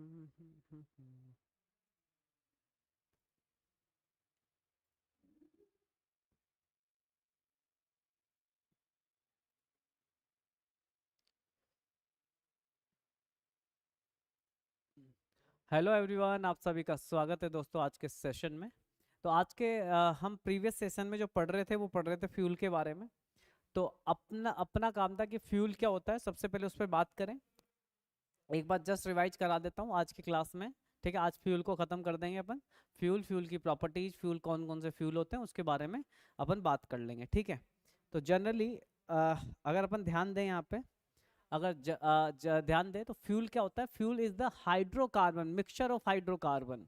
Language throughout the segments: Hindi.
हेलो एवरीवन, आप सभी का स्वागत है दोस्तों आज के सेशन में। तो आज के हम प्रीवियस सेशन में जो पढ़ रहे थे वो पढ़ रहे थे फ्यूल के बारे में। तो अपना अपना काम था कि फ्यूल क्या होता है, सबसे पहले उस पर बात करें। एक बार जस्ट रिवाइज करा देता हूँ आज की क्लास में। ठीक है, आज फ्यूल को खत्म कर देंगे अपन। फ्यूल फ्यूल की प्रॉपर्टीज, फ्यूल कौन कौन से फ्यूल होते हैं उसके बारे में अपन बात कर लेंगे। ठीक है, तो जनरली अगर अपन ध्यान दें यहाँ पे, अगर ध्यान दें तो फ्यूल क्या होता है। Fuel is the hydrocarbon, mixture of hydrocarbon,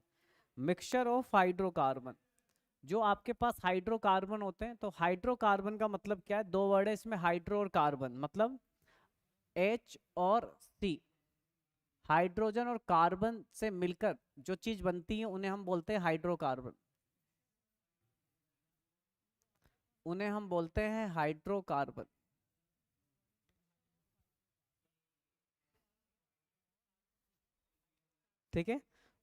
mixture of hydrocarbon. जो आपके पास हाइड्रोकार्बन होते हैं, तो हाइड्रोकार्बन का मतलब क्या है, दो वर्ड है इसमें, हाइड्रो और कार्बन, मतलब H और C। हाइड्रोजन और कार्बन से मिलकर जो चीज बनती है उन्हें हम बोलते हैं हाइड्रोकार्बन, उन्हें हम बोलते हैं हाइड्रोकार्बन। ठीक है,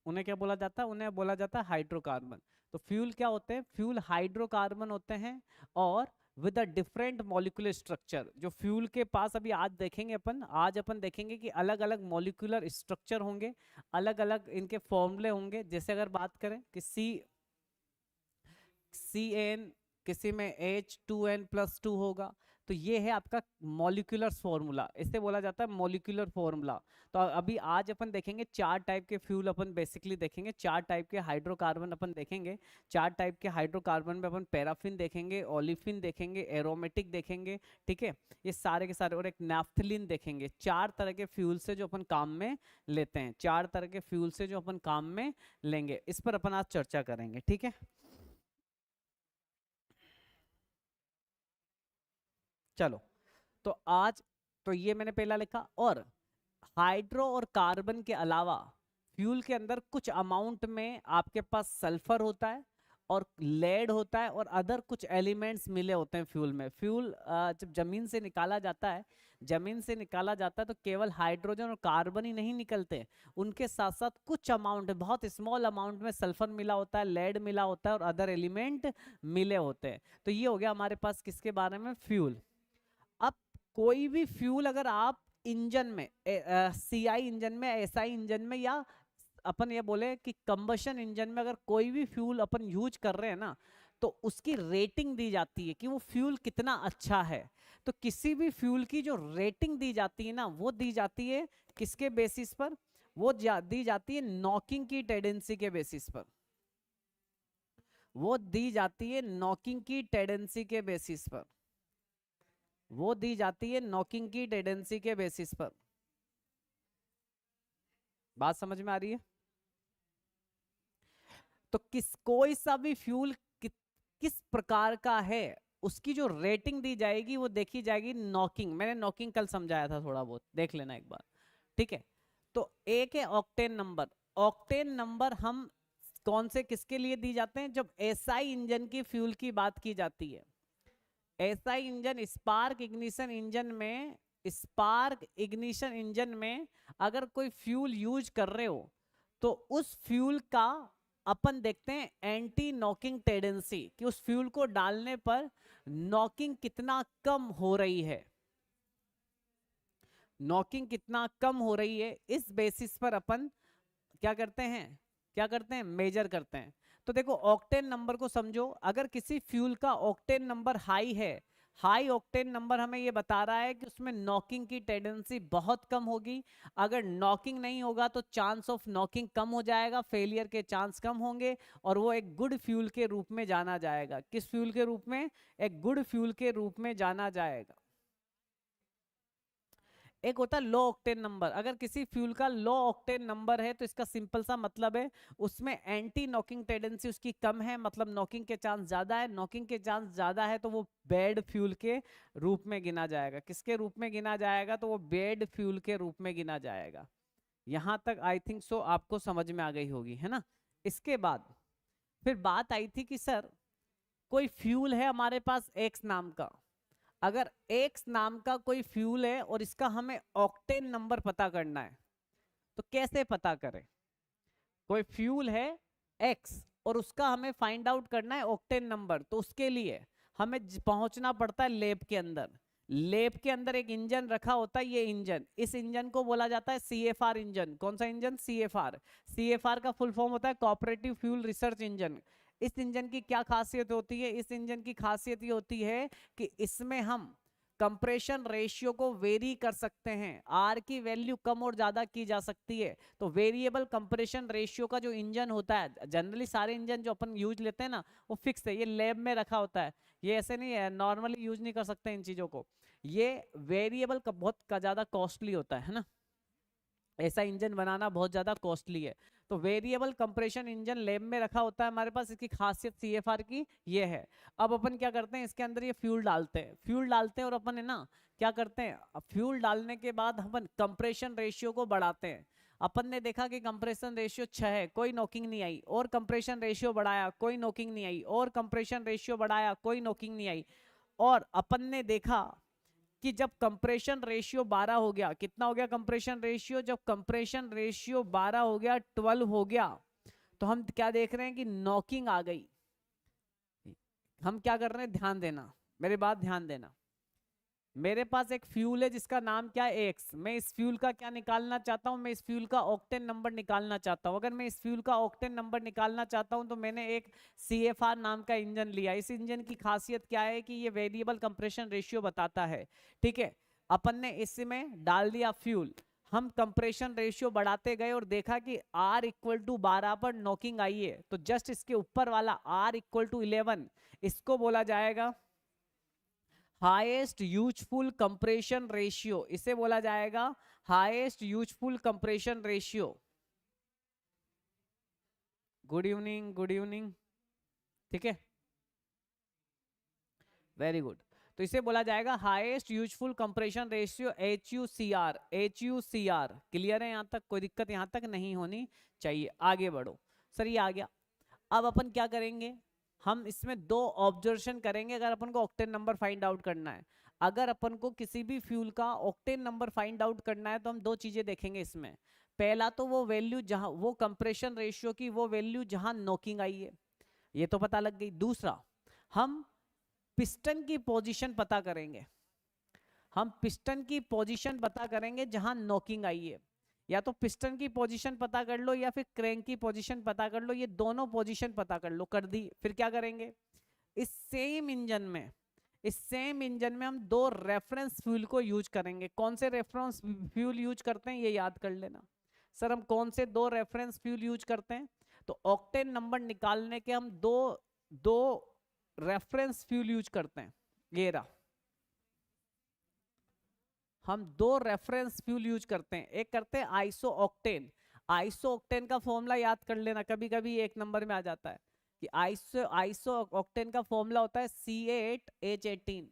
उन्हें क्या बोला जाता है, उन्हें बोला जाता है हाइड्रोकार्बन। तो फ्यूल क्या होते हैं, फ्यूल हाइड्रोकार्बन होते हैं और with a different molecular structure. जो फ्यूल के पास अभी आज देखेंगे अपन, आज अपन देखेंगे कि अलग अलग मॉलिक्यूलर स्ट्रक्चर होंगे, अलग अलग इनके फॉर्मूले होंगे। जैसे अगर बात करें कि CN, किसी में H2N+2 होगा, तो ये है आपका मॉलिक्यूलर फॉर्मूला, इसे बोला जाता है मॉलिक्यूलर फॉर्मूला। तो अभी आज अपन देखेंगे चार टाइप के फ्यूल, अपन बेसिकली देखेंगे चार टाइप के हाइड्रोकार्बन अपन देखेंगे। चार टाइप के हाइड्रोकार्बन में अपन पैराफिन देखेंगे, ओलिफिन देखेंगे, एरोमेटिक देखेंगे। ठीक है, ये सारे के सारे, और एक नैफ्थलीन देखेंगे। चार तरह के फ्यूल से जो अपन काम में लेते हैं, चार तरह के फ्यूल से जो अपन काम में लेंगे, इस पर अपन आज चर्चा करेंगे। ठीक है, चलो। तो आज, तो ये मैंने पहला लिखा। और हाइड्रो और कार्बन के अलावा फ्यूल के अंदर कुछ अमाउंट में आपके पास सल्फर होता है और लेड होता है और अदर कुछ एलिमेंट्स मिले होते हैं फ्यूल में। फ्यूल जब जमीन से निकाला जाता है, जमीन से निकाला जाता है तो केवल हाइड्रोजन और कार्बन ही नहीं निकलते, उनके साथ साथ कुछ अमाउंट, बहुत स्मॉल अमाउंट में सल्फर मिला होता है, लेड मिला होता है और अदर एलिमेंट मिले होते हैं। तो ये हो गया हमारे पास किसके बारे में, फ्यूल। अब कोई भी फ्यूल अगर आप इंजन में, CI इंजन में, SI इंजन में, या अपन ये बोले कि कंबशन इंजन में अगर कोई भी फ्यूल अपन यूज कर रहे हैं ना, तो उसकी रेटिंग दी जाती है कि वो फ्यूल कितना अच्छा है। तो किसी भी फ्यूल की जो रेटिंग दी जाती है ना, वो दी जाती है किसके बेसिस पर, वो दी जाती है नॉकिंग की टेंडेंसी के बेसिस पर। वो दी जाती है नॉकिंग की टेंडेंसी के बेसिस पर, वो दी जाती है नॉकिंग की टेंडेंसी के बेसिस पर। बात समझ में आ रही है? तो कोई सा भी फ्यूल किस प्रकार का है, उसकी जो रेटिंग दी जाएगी वो देखी जाएगी नॉकिंग। मैंने नॉकिंग कल समझाया था, थोड़ा बहुत देख लेना एक बार। ठीक है, तो एक है ऑक्टेन नंबर। ऑक्टेन नंबर हम कौन से किसके लिए दी जाते हैं, जब एसआई इंजन की फ्यूल की बात की जाती है। SI engine, spark ignition engine में, स्पार्क इग्निशन इंजन में अगर कोई फ्यूल यूज कर रहे हो, तो उस फ्यूल का अपन देखते हैं एंटी नॉकिंग टेंडेंसी, कि उस फ्यूल को डालने पर नॉकिंग कितना कम हो रही है, नॉकिंग कितना कम हो रही है। इस बेसिस पर अपन क्या करते हैं, क्या करते हैं, मेजर करते हैं। तो देखो ऑक्टेन नंबर को समझो, अगर किसी फ्यूल का ऑक्टेन नंबर हाई है, हाई ऑक्टेन नंबर हमें ये बता रहा है कि उसमें नॉकिंग की टेंडेंसी बहुत कम होगी। अगर नॉकिंग नहीं होगा तो चांस ऑफ नॉकिंग कम हो जाएगा, फेलियर के चांस कम होंगे, और वो एक गुड फ्यूल के रूप में जाना जाएगा। किस फ्यूल के रूप में, एक गुड फ्यूल के रूप में जाना जाएगा। एक होता है लो ऑक्टेन नंबर। अगर किसी फ्यूल का लो ऑक्टेन नंबर है तो इसका सिंपल सा मतलब है उसमें एंटी नॉकिंग टेंडेंसी उसकी कम है, मतलब नॉकिंग के चांस ज्यादा है। नॉकिंग के चांस ज्यादा है तो वो बैड फ्यूल के रूप में गिना जाएगा। किसके रूप में गिना जाएगा, तो वो बैड फ्यूल के रूप में गिना जाएगा। यहां तक आई थिंक सो आपको समझ में आ गई होगी, है ना। इसके बाद फिर बात आई थी कि सर कोई फ्यूल है हमारे पास एक्स नाम का, अगर एक्स नाम का कोई फ्यूल है और इसका हमें ऑक्टेन नंबर पता करना है, तो कैसे पता करें? कोई फ्यूल है X और उसका हमें फाइंड आउट करना है ऑक्टेन नंबर, तो उसके लिए हमें पहुंचना पड़ता है लैब के अंदर। लैब के अंदर एक इंजन रखा होता है, ये इंजन, इस इंजन को बोला जाता है CFR इंजन। कौन सा इंजन? CFR। CFR का फुल फॉर्म होता है कोऑपरेटिव फ्यूल रिसर्च इंजन। इस इंजन की क्या खासियत होती है? इस इंजन की खासियत ये होती है कि इसमें हम कंप्रेशन रेशियो को वेरी कर सकते हैं, आर की वैल्यू कम और ज्यादा की जा सकती है। तो वेरिएबल कंप्रेशन रेशियो का जो इंजन होता है, जनरली सारे इंजन जो अपन यूज लेते हैं ना वो फिक्स है, ये लैब में रखा होता है, ये ऐसे नहीं है, नॉर्मली यूज नहीं कर सकते इन चीजों को। ये वेरिएबल का बहुत ज्यादा कॉस्टली होता है ना, ऐसा इंजन बनाना बहुत ज्यादा कॉस्टली है। तो वेरिएबल कंप्रेशन इंजन लैब में रखा होता है हमारे पास, इसकी खासियत CFR की ये है। अब अपन क्या करते हैं, इसके अंदर ये फ्यूल डालते हैं, फ्यूल डालते हैं और अपन है ना क्या करते हैं, फ्यूल डालने के बाद अपन कंप्रेशन रेशियो को बढ़ाते हैं। अपन ने देखा कि कंप्रेशन रेशियो 6 है, कोई नॉकिंग नहीं आई, और कंप्रेशन रेशियो बढ़ाया, कोई नॉकिंग नहीं आई, और कंप्रेशन रेशियो बढ़ाया, कोई नॉकिंग नहीं आई। और अपन ने देखा कि जब कंप्रेशन रेशियो 12 हो गया, कितना हो गया कंप्रेशन रेशियो, जब कंप्रेशन रेशियो 12 हो गया, 12 हो गया, तो हम क्या देख रहे हैं कि नॉकिंग आ गई। हम क्या कर रहे हैं, ध्यान देना, मेरी बात ध्यान देना। मेरे पास एक फ्यूल है जिसका नाम क्या है X, मैं इस फ्यूल का क्या निकालना चाहता हूं, मैं इस फ्यूल का ऑक्टेन नंबर निकालना चाहता हूं। अगर मैं इस फ्यूल का ऑक्टेन नंबर निकालना चाहता हूं तो मैंने एक CFR नाम का इंजन लिया। इस इंजन की खासियत क्या है कि ये वेरिएबल कंप्रेशन रेशियो बताता है, ठीक है। अपन ने इसमें डाल दिया फ्यूल, हम कंप्रेशन रेशियो बढ़ाते गए और देखा कि R इक्वल टू 12 पर नॉकिंग आई है, तो जस्ट इसके ऊपर वाला R इक्वल टू 11, इसको बोला जाएगा हाईएस्ट यूजफुल कंप्रेशन रेशियो, इसे बोला जाएगा highest useful compression ratio. Good evening, good evening, ठीक है, वेरी गुड। तो इसे बोला जाएगा highest useful compression ratio, HUCR। HUCR clear है? यहां तक कोई दिक्कत यहां तक नहीं होनी चाहिए, आगे बढ़ो। सर ये आ गया। अब अपन क्या करेंगे, हम इसमें दो ऑब्जर्वेशन करेंगे अगर अपन को ऑक्टेन नंबर फाइंड आउट करना है। अगर अपन को किसी भी फ्यूल का ऑक्टेन नंबर फाइंड आउट करना है तो हम दो चीजें देखेंगे इसमें। पहला तो वो वैल्यू जहां, वो कंप्रेशन रेशियो की वो वैल्यू जहां नॉकिंग आई है, ये तो पता लग गई। दूसरा, हम पिस्टन की पोजीशन पता करेंगे, हम पिस्टन की पोजीशन पता करेंगे जहां नॉकिंग आई है। या तो पिस्टन की पोजीशन पता कर लो या फिर क्रैंक की पोजीशन पता कर लो, ये दोनों पोजीशन पता कर लो, कर दी। फिर क्या करेंगे, इस सेम इंजन में, इस सेम इंजन में हम दो रेफरेंस फ्यूल को यूज करेंगे। कौन से रेफरेंस फ्यूल यूज करते हैं ये याद कर लेना। सर हम कौन से दो रेफरेंस फ्यूल यूज करते हैं, तो ऑक्टेन नंबर निकालने के हम दो दो रेफरेंस फ्यूल यूज करते हैं। ये रहा, हम दो रेफरेंस फ्यूल यूज करते हैं। एक करते हैं आइसो ऑक्टेन, आइसो ऑक्टेन का फॉर्मूला याद कर लेना, कभी कभी एक नंबर में आ जाता है कि आइसो ऑक्टेन का फॉर्मूला होता है C8H18,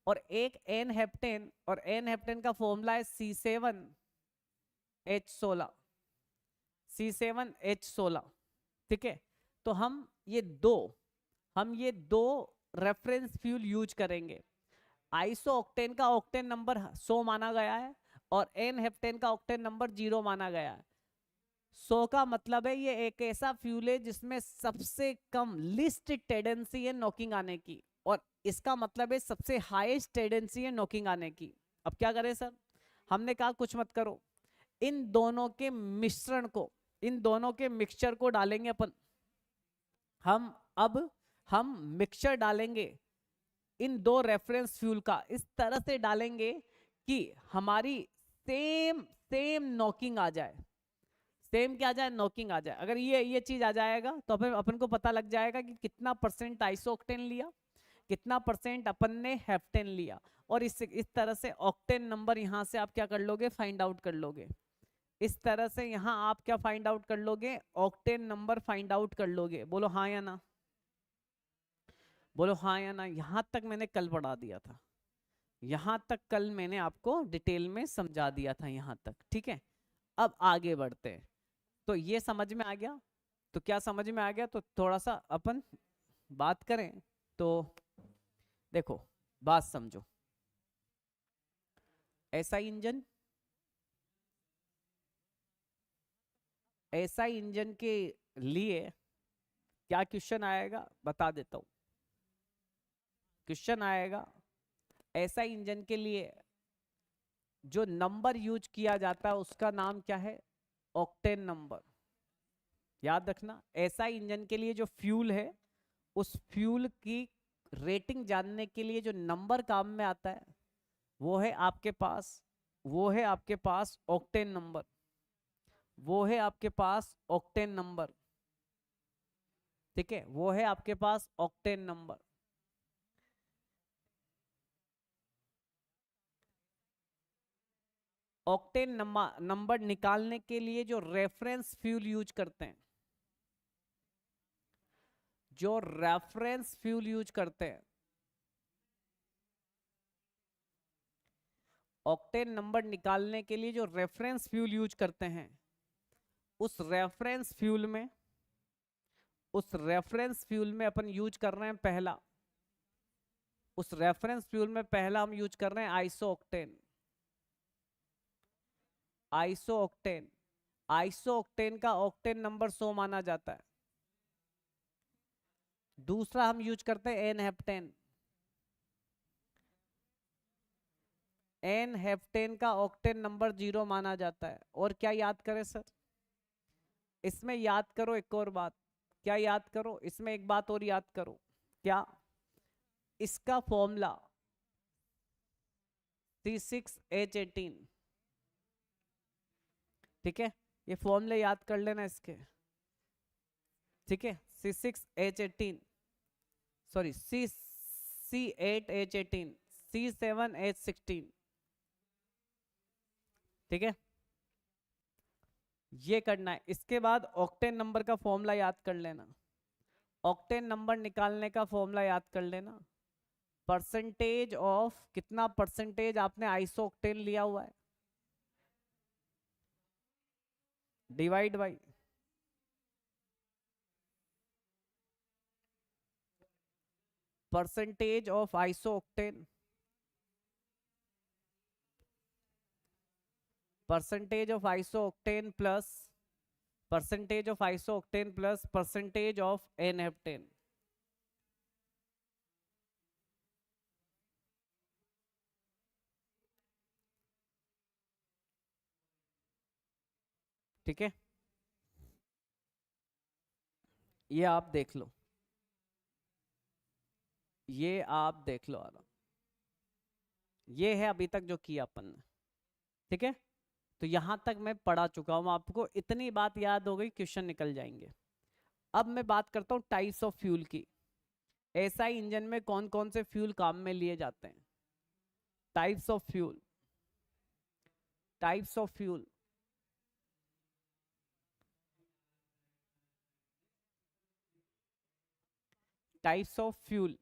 और एक एन हेप्टेन, और एन हेप्टेन का फॉर्मूला है C7H16, C7H16, ठीक है। तो हम ये दो रेफरेंस फ्यूल यूज करेंगे। आइसो ऑक्टेन का ऑक्टेन नंबर 100 माना गया है और एन हेप्टेन का ऑक्टेन नंबर 0 माना गया है। 100 का मतलब है ये एक ऐसा फ्यूल है जिसमें सबसे कम लिस्ट टेंडेंसी है नॉकिंग आने की, और इसका मतलब है सबसे हाईएस्ट टेंडेंसी है नॉकिंग आने की। अब क्या करें सर, हमने कहा कुछ मत करो, इन दोनों के मिश्रण को, इन दोनों के मिक्सचर को डालेंगे अपन। हम मिक्सचर डालेंगे इन दो रेफरेंस फ्यूल का, इस तरह से डालेंगे कि हमारी सेम सेम नॉकिंग आ जाए, सेम क्या आ जाए, नॉकिंग आ जाए। अगर ये चीज आ जाएगा तो फिर अपन को पता लग जाएगा कि कितना परसेंट आइसोक्टेन लिया, कितना परसेंट अपन ने हेप्टेन लिया, और इस तरह से ऑक्टेन नंबर यहां से आप क्या कर लोगे, फाइंड आउट कर लोगे। इस तरह से यहां आप क्या फाइंड आउट कर लोगे, ऑक्टेन नंबर फाइंड आउट कर लोगे। बोलो हाँ या ना, बोलो हाँ या ना। यहां तक मैंने कल पढ़ा दिया था, यहां तक कल मैंने आपको डिटेल में समझा दिया था यहां तक, ठीक है। अब आगे बढ़ते हैं। तो ये समझ में आ गया, तो क्या समझ में आ गया, तो थोड़ा सा अपन बात करें तो देखो, बात समझो। ऐसा इंजन, एसआई इंजन के लिए क्या क्वेश्चन आएगा बता देता हूं। क्वेश्चन आएगा एसआई इंजन के लिए जो नंबर यूज किया जाता है उसका नाम क्या है, ऑक्टेन नंबर। याद रखना, एसआई इंजन के लिए जो फ्यूल है उस फ्यूल की रेटिंग जानने के लिए जो नंबर काम में आता है वो है आपके पास, वो है आपके पास ऑक्टेन नंबर, वो है आपके पास ऑक्टेन नंबर। ठीक है, वो है आपके पास ऑक्टेन नंबर। ऑक्टेन नंबर निकालने के लिए जो रेफरेंस फ्यूल यूज करते हैं, जो रेफरेंस फ्यूल यूज करते हैं, ऑक्टेन नंबर निकालने के लिए जो रेफरेंस फ्यूल यूज करते हैं, उस रेफरेंस फ्यूल में, उस रेफरेंस फ्यूल में अपन यूज कर रहे हैं पहला, उस रेफरेंस फ्यूल में पहला हम यूज कर रहे हैं iso octane. Iso octane, iso octane का ऑक्टेन नंबर 100 माना जाता है। दूसरा हम यूज करते हैं एन हेप्टेन। एन हेप्टेन का ऑक्टेन नंबर 0 माना जाता है। और क्या याद करें सर, इसमें याद करो एक और बात। क्या याद करो इसमें, एक बात और याद करो। क्या, इसका फॉर्मूला C6H18। ठीक है, ये फॉर्मूले याद कर लेना इसके। ठीक है, C6H18, सॉरी C8H18, C7H16। ठीक है, ये करना है। इसके बाद ऑक्टेन नंबर का फॉर्मूला याद कर लेना। ऑक्टेन नंबर निकालने का फॉर्मूला याद कर लेना। परसेंटेज ऑफ, कितना परसेंटेज आपने आइसो ऑक्टेन लिया हुआ है, divide by percentage of iso octane, percentage of iso octane plus percentage of iso octane plus percentage of n heptane. ठीक है, ये आप देख लो, ये आप देख लो आराम। ये है अभी तक जो किया अपन ने। ठीक है, तो यहां तक मैं पढ़ा चुका हूं, आपको इतनी बात याद हो गई, क्वेश्चन निकल जाएंगे। अब मैं बात करता हूं टाइप्स ऑफ फ्यूल की। एसआई इंजन में कौन कौन से फ्यूल काम में लिए जाते हैं। Types of fuel, types of fuel. Types of fuel,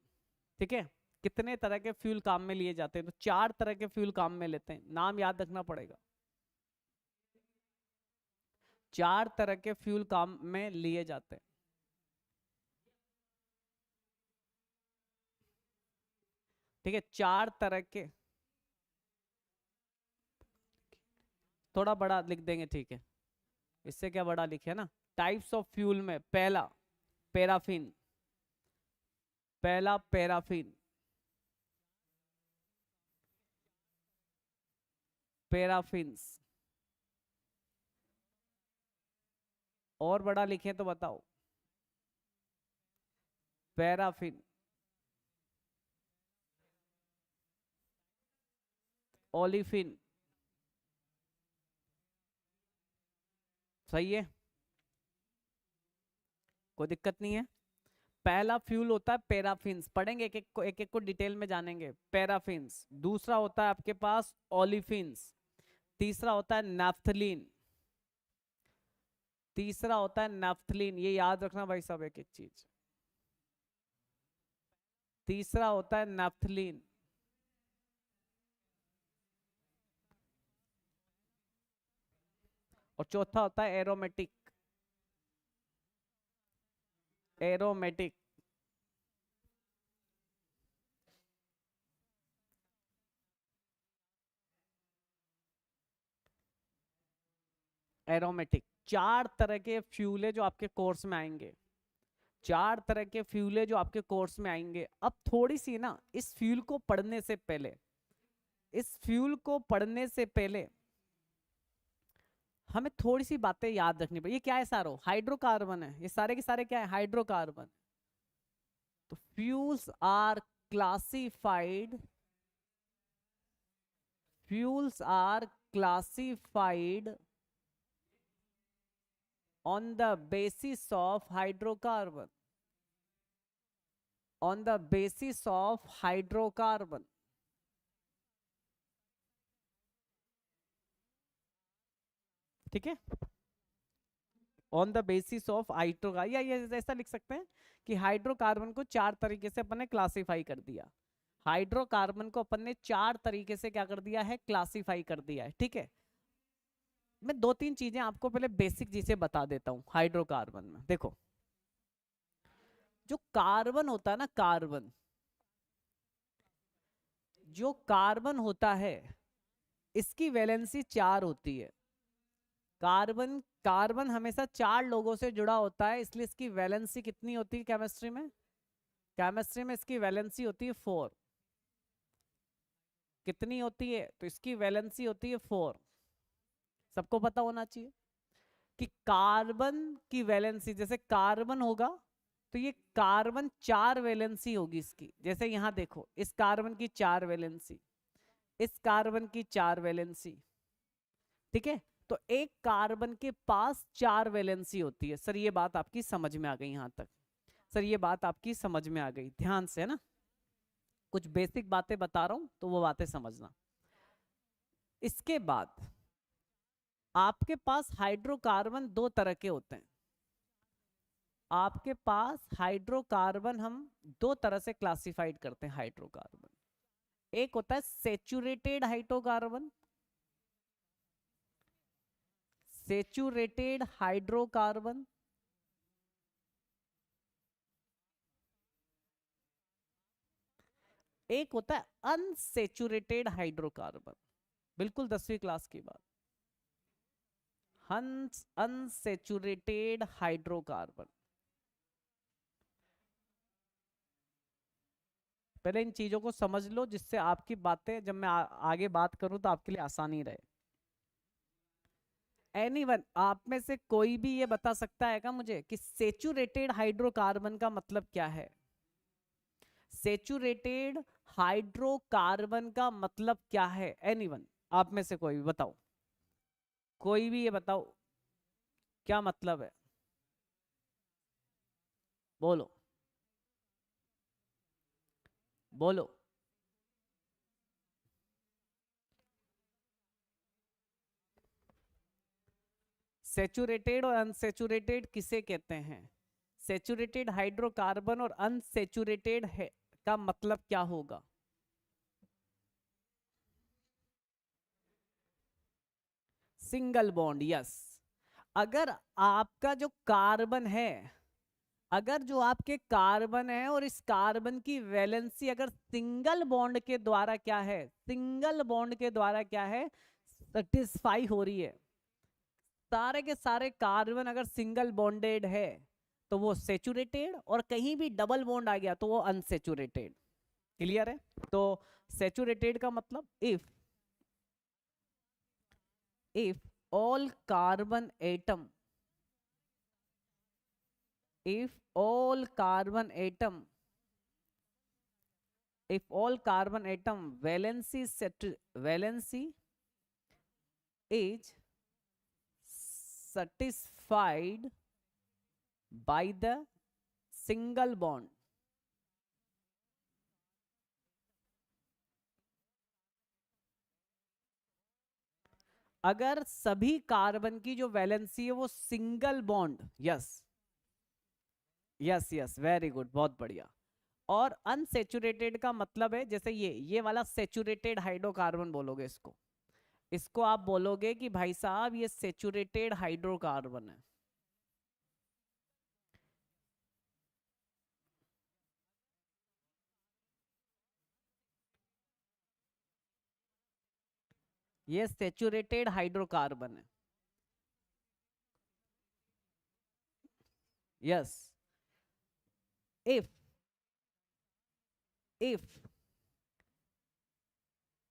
ठीक है, कितने तरह के फ्यूल काम में लिए जाते हैं, तो 4 तरह के फ्यूल काम में लेते हैं, नाम याद रखना पड़ेगा। 4 तरह के फ्यूल काम में लिए जाते हैं। ठीक है, 4 तरह के, थोड़ा बड़ा लिख देंगे, ठीक है, इससे क्या बड़ा लिखे ना। टाइप्स ऑफ फ्यूल में पहला पैराफिन, पहला पैराफिन, पैराफिन्स। और बड़ा लिखे तो बताओ, पैराफिन, ओलिफिन। सही है, कोई दिक्कत नहीं है। पहला फ्यूल होता है पैराफिन्स, पढ़ेंगे एक एक को डिटेल में जानेंगे। पैराफिन्स। दूसरा होता है आपके पास ओलिफिन्स। तीसरा होता है नैफ्थलीन, तीसरा होता है नैफ्थलीन, ये याद रखना भाई सब एक एक चीज। तीसरा होता है नैफ्थलीन। और चौथा होता है एरोमेटिक, एरोमेटिक। एरोमेटिक, 4 तरह के फ्यूल है जो आपके कोर्स में आएंगे, 4 तरह के फ्यूल है जो आपके कोर्स में आएंगे। अब थोड़ी सी ना इस फ्यूल को पढ़ने से पहले, इस फ्यूल को पढ़ने से पहले हमें थोड़ी सी बातें याद रखनी पड़ेगी। ये क्या है सारो? हाइड्रोकार्बन है, ये सारे के सारे क्या है? हाइड्रोकार्बन। तो fuels are classified, fuels are classified on the basis of hydrocarbon, on the basis of hydrocarbon। ठीक है, on the basis of hydrocarbon, या ये ऐसा लिख सकते हैं कि हाइड्रोकार्बन को 4 तरीके से अपन ने क्लासिफाई कर दिया। हाइड्रोकार्बन को अपन ने 4 तरीके से क्या कर दिया है? क्लासिफाई कर दिया है। ठीक है, मैं 2-3 चीजें आपको पहले बेसिक चीजें बता देता हूं हाइड्रोकार्बन में। देखो, जो कार्बन होता है ना, कार्बन, जो कार्बन होता है इसकी वैलेंसी 4 होती है। कार्बन, कार्बन हमेशा 4 लोगों से जुड़ा होता है, इसलिए इसकी वैलेंसी कितनी होती है केमिस्ट्री में? केमिस्ट्री में इसकी वैलेंसी होती है 4। कितनी होती है? तो इसकी वैलेंसी होती है 4। सबको पता होना चाहिए कि कार्बन की वैलेंसी, जैसे कार्बन होगा तो ये कार्बन 4 वैलेंसी होगी इसकी। जैसे यहां देखो, इस कार्बन की 4 वैलेंसी, इस कार्बन की 4 वैलेंसी। ठीक है, तो एक कार्बन के पास 4 वैलेंसी होती है। सर ये बात आपकी समझ में आ गई यहां तक? सर ये बात आपकी समझ में आ गई? ध्यान से, है ना, कुछ बेसिक बातें बता रहा हूं तो वो बातें समझना। इसके बाद आपके पास हाइड्रोकार्बन 2 तरह के होते हैं। आपके पास हाइड्रोकार्बन हम 2 तरह से क्लासिफाइड करते हैं हाइड्रोकार्बन। एक होता है सेचुरेटेड हाइड्रोकार्बन, सेचुरेटेड हाइड्रोकार्बन। एक होता है अनसेचुरेटेड हाइड्रोकार्बन, बिल्कुल 10वीं क्लास की बात। Unsaturated hydrocarbon. पहले इन चीजों को समझ लो जिससे आपकी बातें जब मैं आगे बात करूं तो आपके लिए आसानी रहे। एनीवन, आप में से कोई भी ये बता सकता है क्या मुझे कि सेचुरेटेड हाइड्रोकार्बन का मतलब क्या है? सेचुरेटेड हाइड्रोकार्बन का मतलब क्या है? एनीवन, आप में से कोई भी बताओ, कोई भी ये बताओ क्या मतलब है? बोलो, बोलो। सेचुरेटेड और अनसेचुरेटेड किसे कहते हैं? सेचुरेटेड हाइड्रोकार्बन और अनसेचुरेटेड है का मतलब क्या होगा? Single bond, yes. अगर आपका जो कार्बन है, अगर जो आपके कार्बन है और इस कार्बन की वैलेंसी अगर सिंगल बॉन्ड के द्वारा क्या है, सिंगल बॉन्ड के द्वारा क्या है, सेटिस्फाई हो रही है, सारे के सारे कार्बन अगर सिंगल बॉन्डेड है तो वो सेचुरेटेड, और कहीं भी डबल बॉन्ड आ गया तो वो अनसेचुरेटेड। क्लियर है? तो सेचुरेटेड का मतलब if all carbon atom, if all carbon atom, if all carbon atom valency set, valency is satisfied by the single bond, अगर सभी कार्बन की जो वैलेंसी है वो single bond, yes yes yes, very good, बहुत बढ़िया। और अनसेचुरेटेड का मतलब है, जैसे ये वाला सेचुरेटेड हाइड्रोकार्बन बोलोगे इसको, इसको आप बोलोगे कि भाई साहब ये सेचुरेटेड हाइड्रोकार्बन है। ये सेचुरेटेड हाइड्रोकार्बन है। Yes, if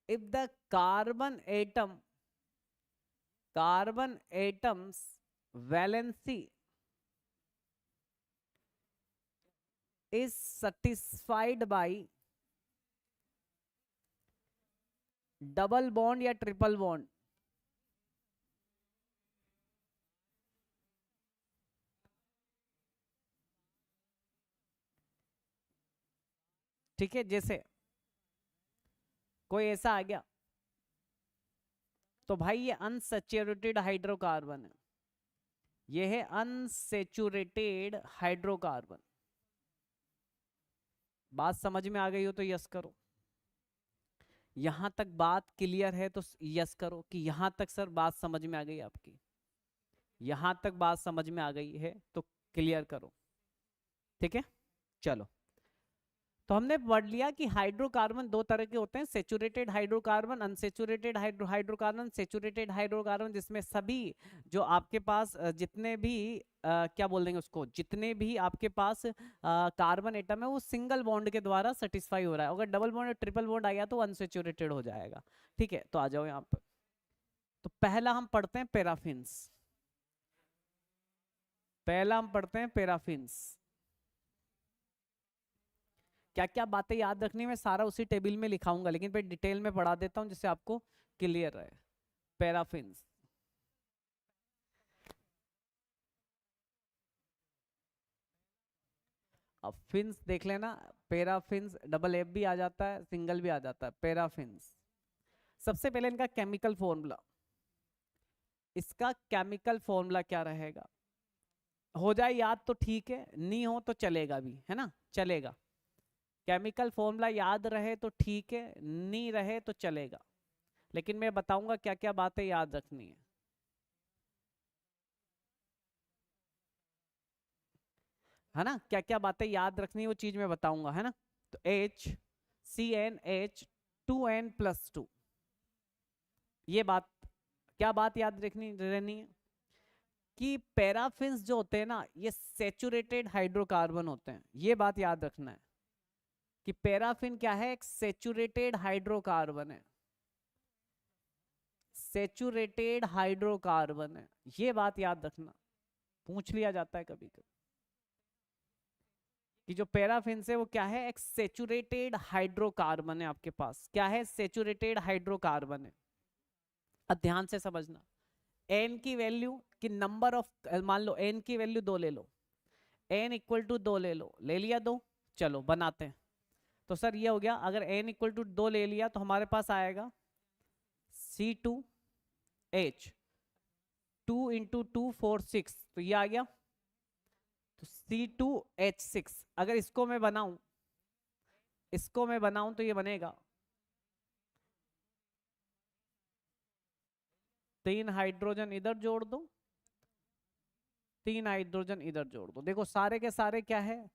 if the carbon atoms valency is satisfied by double bond या ट्रिपल बॉन्ड, ठीक है, जैसे कोई ऐसा आ गया तो भाई ये अनसैचुरेटेड हाइड्रोकार्बन है, ये है अनसैचुरेटेड हाइड्रोकार्बन। बात समझ में आ गई हो तो यस करो, यहां तक बात क्लियर है तो यस करो कि यहां तक सर बात समझ में आ गई आपकी, यहां तक बात समझ में आ गई है तो क्लियर करो, ठीक है। चलो, तो हमने पढ़ लिया कि हाइड्रोकार्बन दो तरह के होते हैं, saturated hydrocarbon, unsaturated hydrocarbon. Saturated hydrocarbon जिसमें सभी जो आपके पास जितने भी क्या बोल देंगे उसको, जितने भी आपके पास कार्बन एटम है वो सिंगल बॉन्ड के द्वारा सेटिस्फाई हो रहा है। अगर डबल बॉन्ड और ट्रिपल बॉन्ड आ गया तो अनसेचुरेटेड हो जाएगा, ठीक है। तो आ जाओ यहाँ पर, तो पहला हम पढ़ते हैं पैराफिन्स, पहला हम पढ़ते हैं पैराफिन्स। क्या क्या बातें याद रखनी है मैं सारा उसी टेबल में लिखाऊंगा, लेकिन फिर डिटेल में पढ़ा देता हूं जिससे आपको क्लियर रहे। पैराफिन्स, अब फिन्स देख लेना, पैराफिन्स डबल एफ भी आ जाता है, सिंगल भी आ जाता है। पैराफिन्स, सबसे पहले इनका केमिकल फॉर्मूला, इसका केमिकल फॉर्मूला क्या रहेगा, हो जाए याद तो ठीक है, नहीं हो तो चलेगा भी, है ना, चलेगा। केमिकल फॉर्मूला याद रहे तो ठीक है, नहीं रहे तो चलेगा, लेकिन मैं बताऊंगा क्या क्या बातें याद रखनी है ना, क्या क्या बातें याद रखनी है वो चीज मैं बताऊंगा, है ना। तो HCnH2n+2, ये बात, क्या बात याद रखनी रहनी है कि पैराफिन्स जो होते हैं ना ये सेचुरेटेड हाइड्रोकार्बन होते हैं, ये बात याद रखना है कि पैराफिन क्या है, एक सेचुरेटेड हाइड्रोकार्बन है, सेचुरेटेड हाइड्रोकार्बन है, ये बात याद रखना, पूछ लिया जाता है कभी कभी कि जो पैराफिन है वो क्या है, एक सेचुरेटेड हाइड्रोकार्बन है आपके पास, क्या है, सेचुरेटेड हाइड्रोकार्बन है। अब ध्यान से समझना, एन की वैल्यू कि नंबर ऑफ, मान लो एन की वैल्यू 2 ले लो, एन इक्वल टू 2 ले लो, ले लिया 2, चलो बनाते हैं। तो सर ये हो गया, अगर एन इक्वल टू 2 ले लिया तो हमारे पास आएगा C2H, 2 इंटू 2 4 6, तो ये आ गया, तो C2H6। अगर इसको मैं बनाऊं, इसको मैं बनाऊं तो ये बनेगा 3 हाइड्रोजन इधर जोड़ दो, 3 हाइड्रोजन इधर जोड़ दो, देखो सारे के सारे क्या है,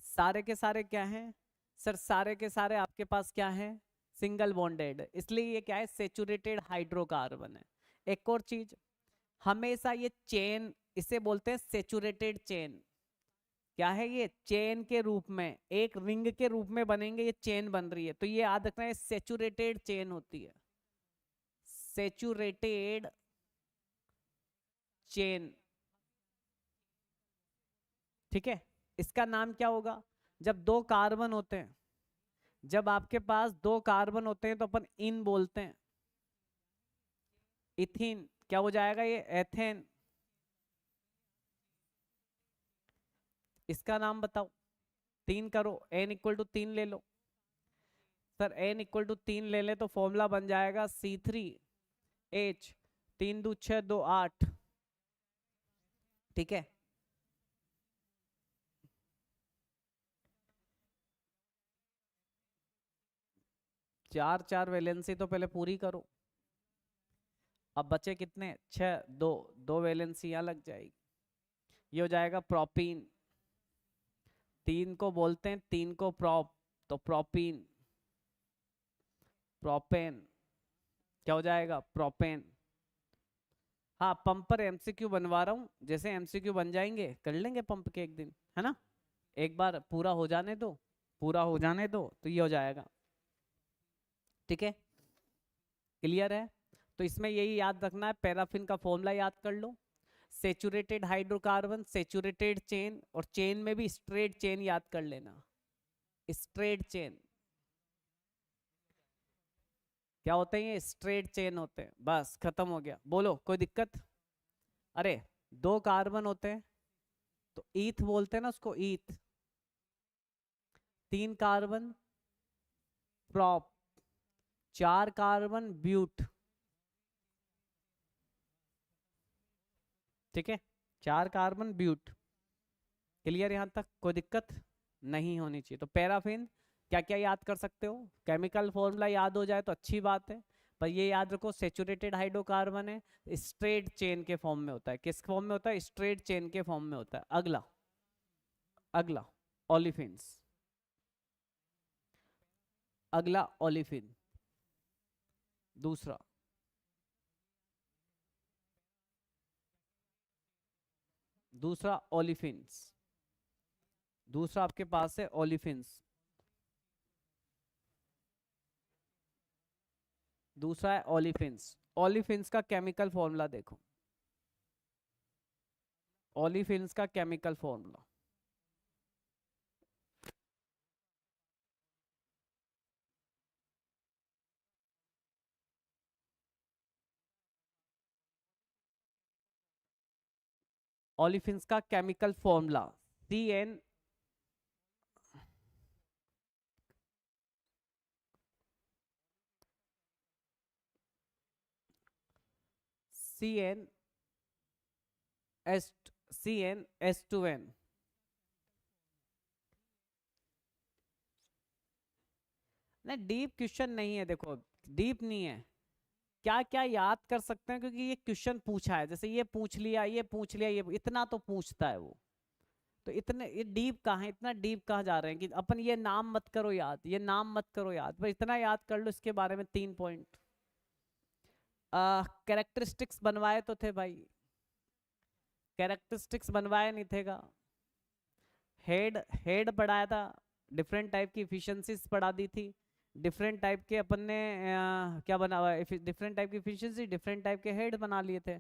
सारे के सारे क्या हैं सर, सारे के सारे आपके पास क्या है, सिंगल बॉन्डेड, इसलिए ये क्या है, सेचुरेटेड हाइड्रोकार्बन है। एक और चीज, हमेशा ये चेन, इसे बोलते हैं सेचुरेटेड चेन, क्या है ये, चेन के रूप में, एक रिंग के रूप में बनेंगे, ये चेन बन रही है, तो ये याद रखना है सेचुरेटेड चेन होती है, सेचुरेटेड चेन, ठीक है। इसका नाम क्या होगा, जब दो कार्बन होते हैं, जब आपके पास दो कार्बन होते हैं तो अपन इन बोलते हैं, इथीन क्या हो जाएगा, ये एथेन। इसका नाम बताओ, 3 करो, n इक्वल टू 3 ले लो, सर n इक्वल टू 3 ले ले तो फॉर्मूला बन जाएगा C3H, 3 2 6 2 8, ठीक है। चार चार वैलेंसी तो पहले पूरी करो, अब बचे कितने, 6, 2 2 वैलेंसी यहाँ लग जाएगी, ये हो जाएगा प्रोपीन, 3 को बोलते हैं, 3 को प्रोप, तो प्रोपीन, प्रोपेन क्या हो जाएगा, प्रोपेन। हाँ, पंप पर एमसीक्यू बनवा रहा हूँ, जैसे एमसीक्यू बन जाएंगे कर लेंगे पंप के एक दिन, है ना। एक बार पूरा हो जाने दो, पूरा हो जाने दो तो ये हो जाएगा। ठीक है, क्लियर है। तो इसमें यही याद रखना है, पैराफिन का फॉर्मूला याद कर लो। सेचुरेटेड हाइड्रोकार्बन, सेचुरेटेड चेन, और चेन में भी स्ट्रेट चेन याद कर लेना, स्ट्रेट चेन। क्या होते हैं ये? स्ट्रेट चेन होते हैं। बस खत्म हो गया, बोलो कोई दिक्कत? अरे, दो कार्बन होते हैं तो ईथ बोलते हैं ना उसको, ईथ। तीन कार्बन प्रॉप, चार कार्बन ब्यूट। ठीक है, चार कार्बन ब्यूट। क्लियर यहां तक? कोई दिक्कत नहीं होनी चाहिए। तो पैराफिन क्या क्या याद कर सकते हो? केमिकल फॉर्मूला याद हो जाए तो अच्छी बात है, पर ये याद रखो सेचुरेटेड हाइड्रोकार्बन है, स्ट्रेट चेन के फॉर्म में होता है। किस फॉर्म में होता है? स्ट्रेट चेन के फॉर्म में होता है। अगला, अगला ओलिफिन्स। अगला ओलिफिन, दूसरा, दूसरा ओलिफिन्स। दूसरा आपके पास है ओलिफिन्स। दूसरा है ओलिफिन्स। ओलिफिन्स का केमिकल फॉर्मूला देखो, ओलिफिन्स का केमिकल फॉर्मूला। ओलिफिन्स का chemical formula CN, CN S, CnS2n। नहीं, डीप क्वेश्चन नहीं है, देखो डीप नहीं है। क्या क्या याद कर सकते हैं, क्योंकि ये क्वेश्चन पूछा है, जैसे ये पूछ लिया, ये पूछ लिया, ये इतना तो पूछता है वो। तो इतने ये डीप कहाँ है, इतना डीप कहाँ जा रहे हैं कि अपन ये नाम मत करो याद, ये नाम मत करो याद, पर इतना याद कर लो इसके बारे में 3 पॉइंट। कैरेक्टरिस्टिक्स बनवाए तो थे भाई, कैरेक्टरिस्टिक्स बनवाए नहीं थे का। हेड, हेड पढ़ाया था, डिफरेंट टाइप की इफिशियंसीज पढ़ा दी थी, डिफरेंट टाइप के अपन ने क्या बना हुआ है, डिफरेंट टाइप की इफिशियंसी, डिफरेंट टाइप के हेड बना लिए थे।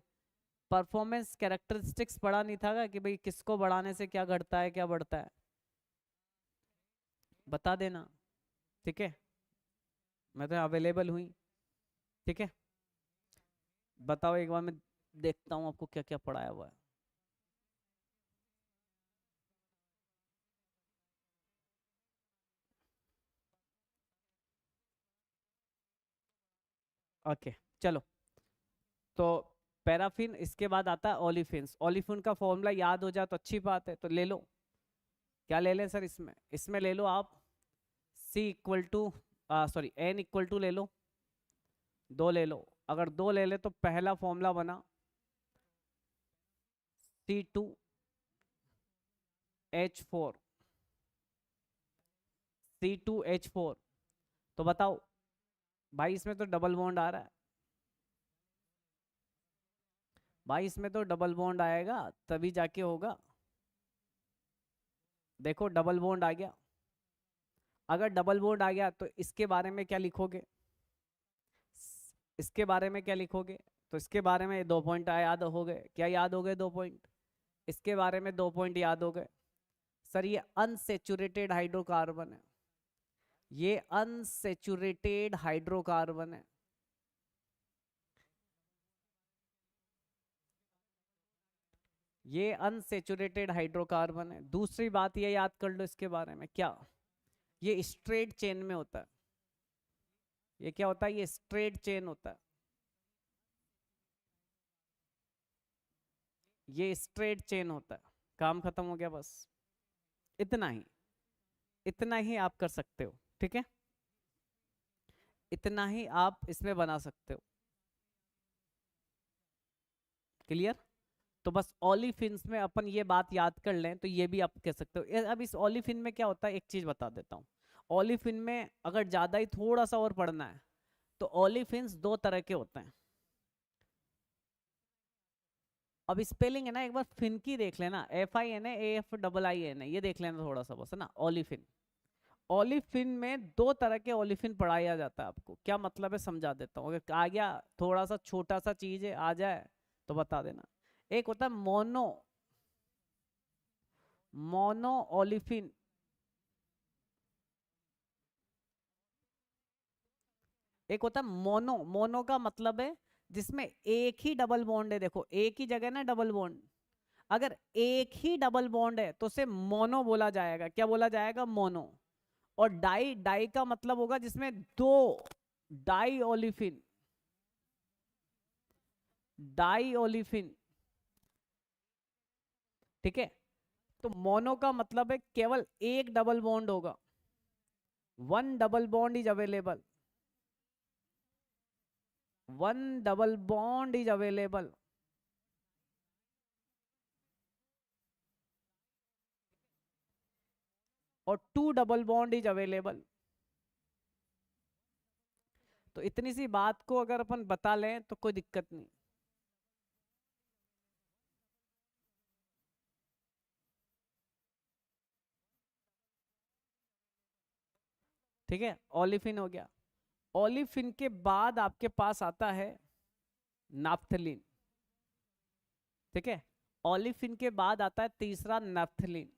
परफॉर्मेंस कैरेक्टरिस्टिक्स पढ़ा नहीं था कि भाई किसको बढ़ाने से क्या घटता है क्या बढ़ता है, बता देना। ठीक है, मैं तो अवेलेबल हुई। ठीक है, बताओ एक बार, मैं देखता हूँ आपको क्या क्या पढ़ाया हुआ है। ओके, चलो। तो पैराफिन, इसके बाद आता है ओलिफिन्स। ओलिफिन का फॉर्मूला याद हो जाए तो अच्छी बात है, तो ले लो। क्या ले लें सर इसमें? इसमें ले लो आप C equal to, sorry N equal to ले लो, दो ले लो। अगर दो ले ले तो पहला फॉर्मूला बना C2H4, C2H4। तो बताओ भाई, इसमें तो डबल बॉन्ड आ रहा है, भाई इसमें तो डबल बॉन्ड आएगा तभी जाके होगा। देखो डबल बॉन्ड आ गया। अगर डबल बॉन्ड आ गया तो इसके बारे में क्या लिखोगे? इसके बारे में क्या लिखोगे? तो इसके बारे में 2 पॉइंट याद हो गए। क्या याद हो गए? 2 पॉइंट। इसके बारे में 2 पॉइंट याद हो गए। सर ये अनसेचुरेटेड हाइड्रोकार्बन है, ये अनसेचुरेटेड हाइड्रोकार्बन है। ये अनसेचुरेटेड हाइड्रोकार्बन है। दूसरी बात ये याद कर लो इसके बारे में, क्या? ये स्ट्रेट चेन में होता है। ये क्या होता है? ये स्ट्रेट चेन होता है। ये स्ट्रेट चेन होता है। काम खत्म हो गया, बस इतना ही, इतना ही आप कर सकते हो। ठीक है, इतना ही आप इसमें बना सकते हो। क्लियर? तो बस ओलिफिन्स में अपन ये बात याद कर लें तो ये भी आप कह सकते हो। अब इस ओलिफिन में क्या होता है, एक चीज बता देता हूँ। ओलिफिन में अगर ज्यादा ही थोड़ा सा और पढ़ना है, तो ओलिफिन्स दो तरह के होते हैं। अब स्पेलिंग है ना, एक बार फिन की देख लेना, FINAAFIIN, ये देख लेना थोड़ा सा बस, है ना। ओलिफिन, ओलिफिन में दो तरह के ओलिफिन पढ़ाया जाता है आपको, क्या मतलब है समझा देता हूँ, अगर आ गया थोड़ा सा छोटा सा चीज है आ जाए तो बता देना। एक होता है मोनो, मोनो ओलिफिन, एक होता है मोनो, मोनो का मतलब है जिसमें एक ही डबल बॉन्ड है, देखो एक ही जगह ना डबल बॉन्ड, अगर एक ही डबल बॉन्ड है तो उसे मोनो बोला जाएगा, क्या बोला जाएगा, मोनो। और डाई, डाई का मतलब होगा जिसमें दो, डाई ओलिफिन, डाई ओलिफिन, ठीक है। तो मोनो का मतलब है केवल एक डबल बॉन्ड होगा, one double bond is available, one double bond is available. और two double bond is available. तो इतनी सी बात को अगर अपन बता लें तो कोई दिक्कत नहीं। ठीक है, ओलिफिन हो गया। ओलिफिन के बाद आपके पास आता है नाफ्थलीन, ठीक है। ओलिफिन के बाद आता है तीसरा नाफ्थलीन,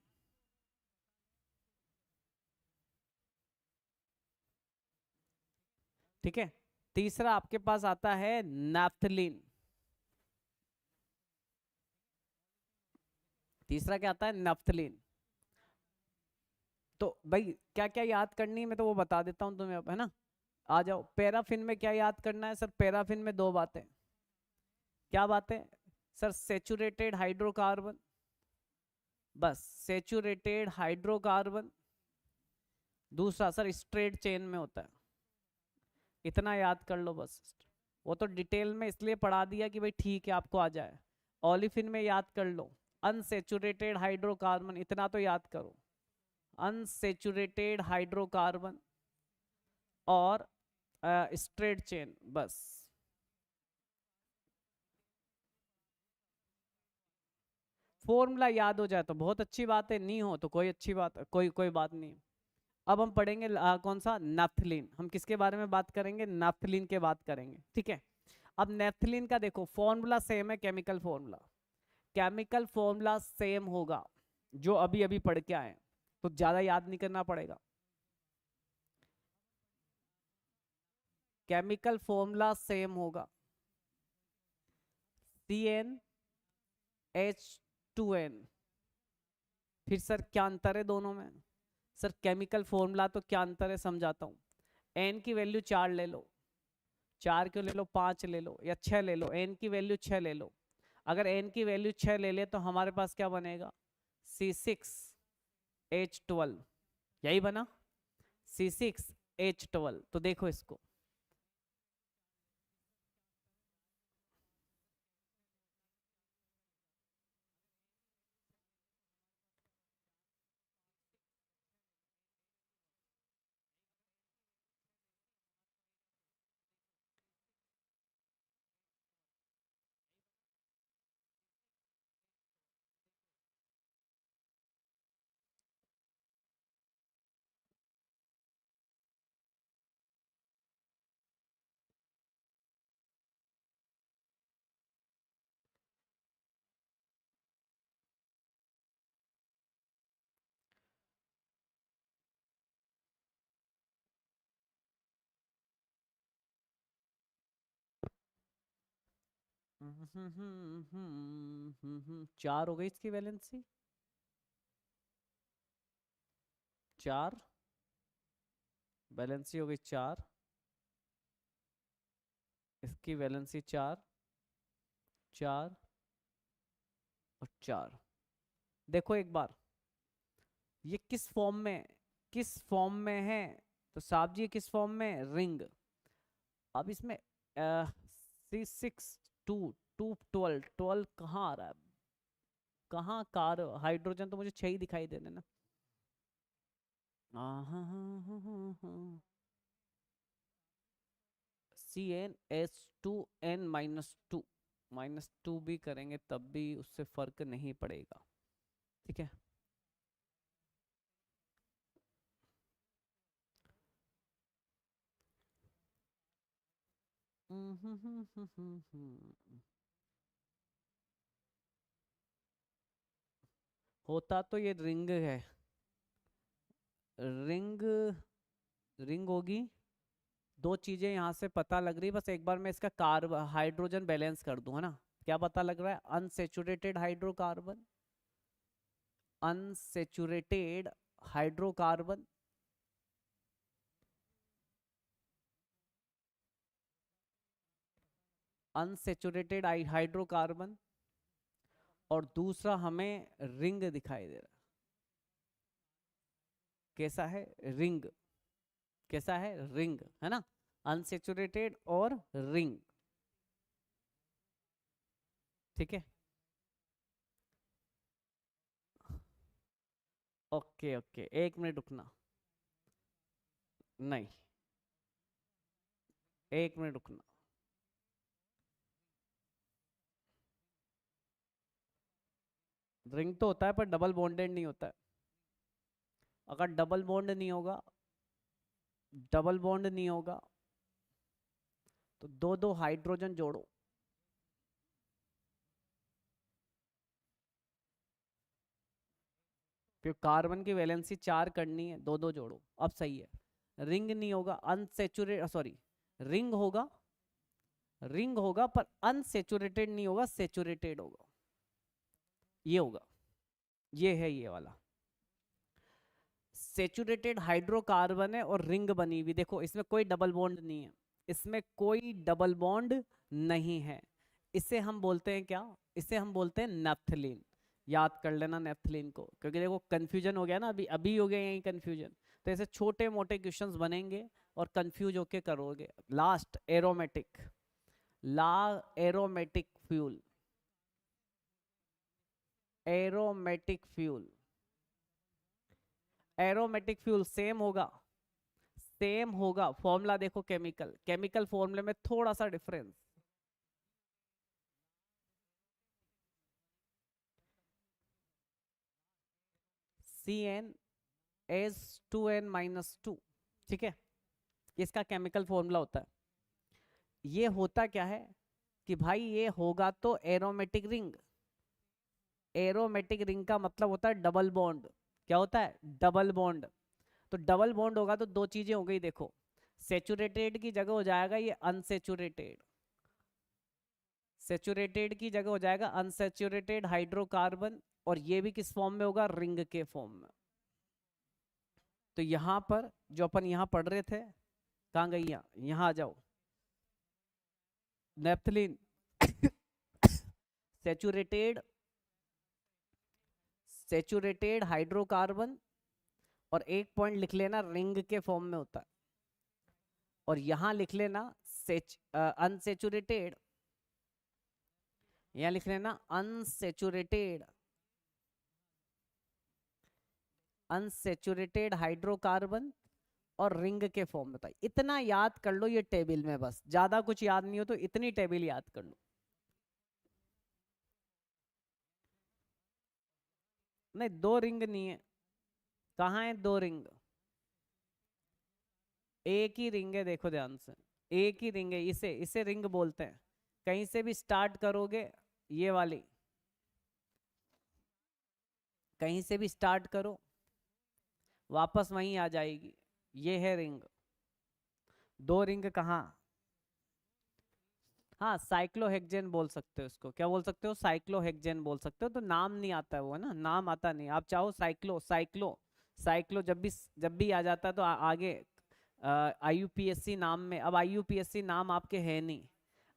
ठीक है। तीसरा आपके पास आता है नाफ्थलीन, तीसरा क्या आता है, नाफ्थलीन। तो भाई क्या क्या याद करनी है मैं तो वो बता देता हूँ तुम्हें अब, है ना। आ जाओ, पैराफिन में क्या याद करना है सर, पैराफिन में दो बातें, क्या बातें सर, सेचुरेटेड हाइड्रोकार्बन, बस सेचुरेटेड हाइड्रोकार्बन। दूसरा सर स्ट्रेट चेन में होता है, इतना याद कर लो बस। वो तो डिटेल में इसलिए पढ़ा दिया कि भाई ठीक है आपको आ जाए। ओलिफिन में याद कर लो, अनसेचुरेटेड हाइड्रोकार्बन, इतना तो याद करो, अनसेचुरेटेड हाइड्रोकार्बन और स्ट्रेट चेन, बस। फॉर्मूला याद हो जाए तो बहुत अच्छी बात है, नहीं हो तो कोई अच्छी बात, कोई कोई बात नहीं। अब हम पढ़ेंगे कौन सा, नैप्थलीन। हम किसके बारे में बात करेंगे, नैप्थलीन के बात करेंगे, ठीक है। अब नैप्थलीन का देखो फॉर्मूला सेम है, chemical formula, chemical formula same होगा जो अभी अभी पढ़ के आए, तो ज्यादा याद नहीं करना पड़ेगा। केमिकल फॉर्मूला सेम होगा, CnH2n। फिर सर क्या अंतर है दोनों में, सर केमिकल फॉर्मूला तो क्या अंतर है समझाता हूँ। एन की वैल्यू 4 ले लो, 4 क्यों ले लो, 5 ले लो या 6 ले लो, एन की वैल्यू 6 ले लो। अगर एन की वैल्यू 6 ले ले तो हमारे पास क्या बनेगा, C6H12, यही बना, C6H12। तो देखो इसको, चार हो गई इसकी वैलेंसी, 4, वैलेंसी हो गई 4, इसकी वैलेंसी 4, 4 और 4। देखो एक बार ये किस फॉर्म में, किस फॉर्म में है, तो साहब जी ये किस फॉर्म में, रिंग। अब इसमें C6 2 2 12 कहाँ आ रहा है, कहाँ कार, हाइड्रोजन तो मुझे 6 ही दिखाई दे रहे ना। CnH2n-2, -2 भी करेंगे तब भी उससे फर्क नहीं पड़ेगा, ठीक है। होता तो ये रिंग है, रिंग रिंग होगी। दो चीजें यहाँ से पता लग रही, बस एक बार मैं इसका कार्ब हाइड्रोजन बैलेंस कर दूं, है ना। क्या पता लग रहा है? Unsaturated hydrocarbon, unsaturated hydrocarbon, unsaturated hydrocarbon, और दूसरा हमें रिंग दिखाई दे रहा है। कैसा है? रिंग। कैसा है? रिंग, है ना। अनसेचुरेटेड और रिंग, ठीक है। ओके ओके, 1 मिनट रुकना। नहीं, 1 मिनट रुकना। रिंग तो होता है पर डबल बॉन्डेड नहीं होता है। अगर डबल बॉन्ड नहीं होगा, डबल बॉन्ड नहीं होगा तो दो दो हाइड्रोजन जोड़ो। फिर कार्बन की वैलेंसी 4 करनी है, दो दो जोड़ो, अब सही है। रिंग नहीं होगा, अनसेचुरेट सॉरी, रिंग होगा, रिंग होगा पर अनसेचुरेटेड नहीं होगा, सेचुरेटेड होगा। ये होगा, ये है ये वाला। सेचुरेटेड हाइड्रोकार्बन है और रिंग बनी हुई, देखो इसमें कोई डबल बॉन्ड नहीं है, इसमें कोई डबल बॉन्ड नहीं है। इसे हम बोलते हैं क्या? इसे हम बोलते हैं नेफ्थलीन। याद कर लेना नेफ्थलीन को, क्योंकि देखो कंफ्यूजन हो गया ना, अभी अभी हो गया यही कंफ्यूजन। तो ऐसे छोटे मोटे क्वेश्चंस बनेंगे और कंफ्यूज होके करोगे। लास्ट एरोमेटिक, ला aromatic fuel, aromatic fuel, aromatic fuel same होगा, सेम होगा। फॉर्मूला देखो, केमिकल केमिकल फॉर्मूले में थोड़ा सा डिफरेंस। CnH2n-2, ठीक है, इसका केमिकल फॉर्मूला होता है। ये होता क्या है कि भाई ये होगा तो एरोमेटिक रिंग। एरोमेटिक रिंग का मतलब होता है डबल बॉन्ड। क्या होता है? Double bond. तो डबल बॉन्ड होगा तो दो चीजें हो गई, देखो सेचुरेटेड की जगह हो जाएगा ये अनसेचुरेटेड, सेचुरेटेड की जगह हो जाएगा अनसेचुरेटेड हाइड्रोकार्बन, और ये भी किस फॉर्म में होगा? रिंग के फॉर्म में। तो यहां पर जो अपन यहां पढ़ रहे थे, कहां गई? यहाँ आ जाओ। नेप्थलीन सेचुरेटेड, सेचुरेटेड हाइड्रोकार्बन, और एक पॉइंट लिख लेना रिंग के फॉर्म में होता है, और यहां लिख लेना अनसेचुरेटेड, यहां लिख लेना अनसेचुरेटेड, अनसेचुरेटेड हाइड्रोकार्बन और रिंग के फॉर्म में था। इतना याद कर लो ये टेबल में, बस ज्यादा कुछ याद नहीं हो तो इतनी टेबल याद कर लो। नहीं, दो रिंग नहीं है। कहाँ है दो रिंग? एक ही रिंग है, देखो ध्यान से, एक ही रिंग है। इसे इसे रिंग बोलते हैं। कहीं से भी स्टार्ट करोगे, ये वाली, कहीं से भी स्टार्ट करो वापस वहीं आ जाएगी। ये है रिंग। दो रिंग कहाँ? हाँ, साइक्लोहेक्सेन बोल सकते हो इसको। क्या बोल सकते हो? साइक्लोहेक्सेन बोल सकते हो। तो नाम नहीं आता है वो, है ना, नाम आता नहीं। आप चाहो साइक्लो साइक्लो साइक्लो जब भी आ जाता है तो आगे IUPAC नाम में। अब IUPAC नाम आपके है नहीं,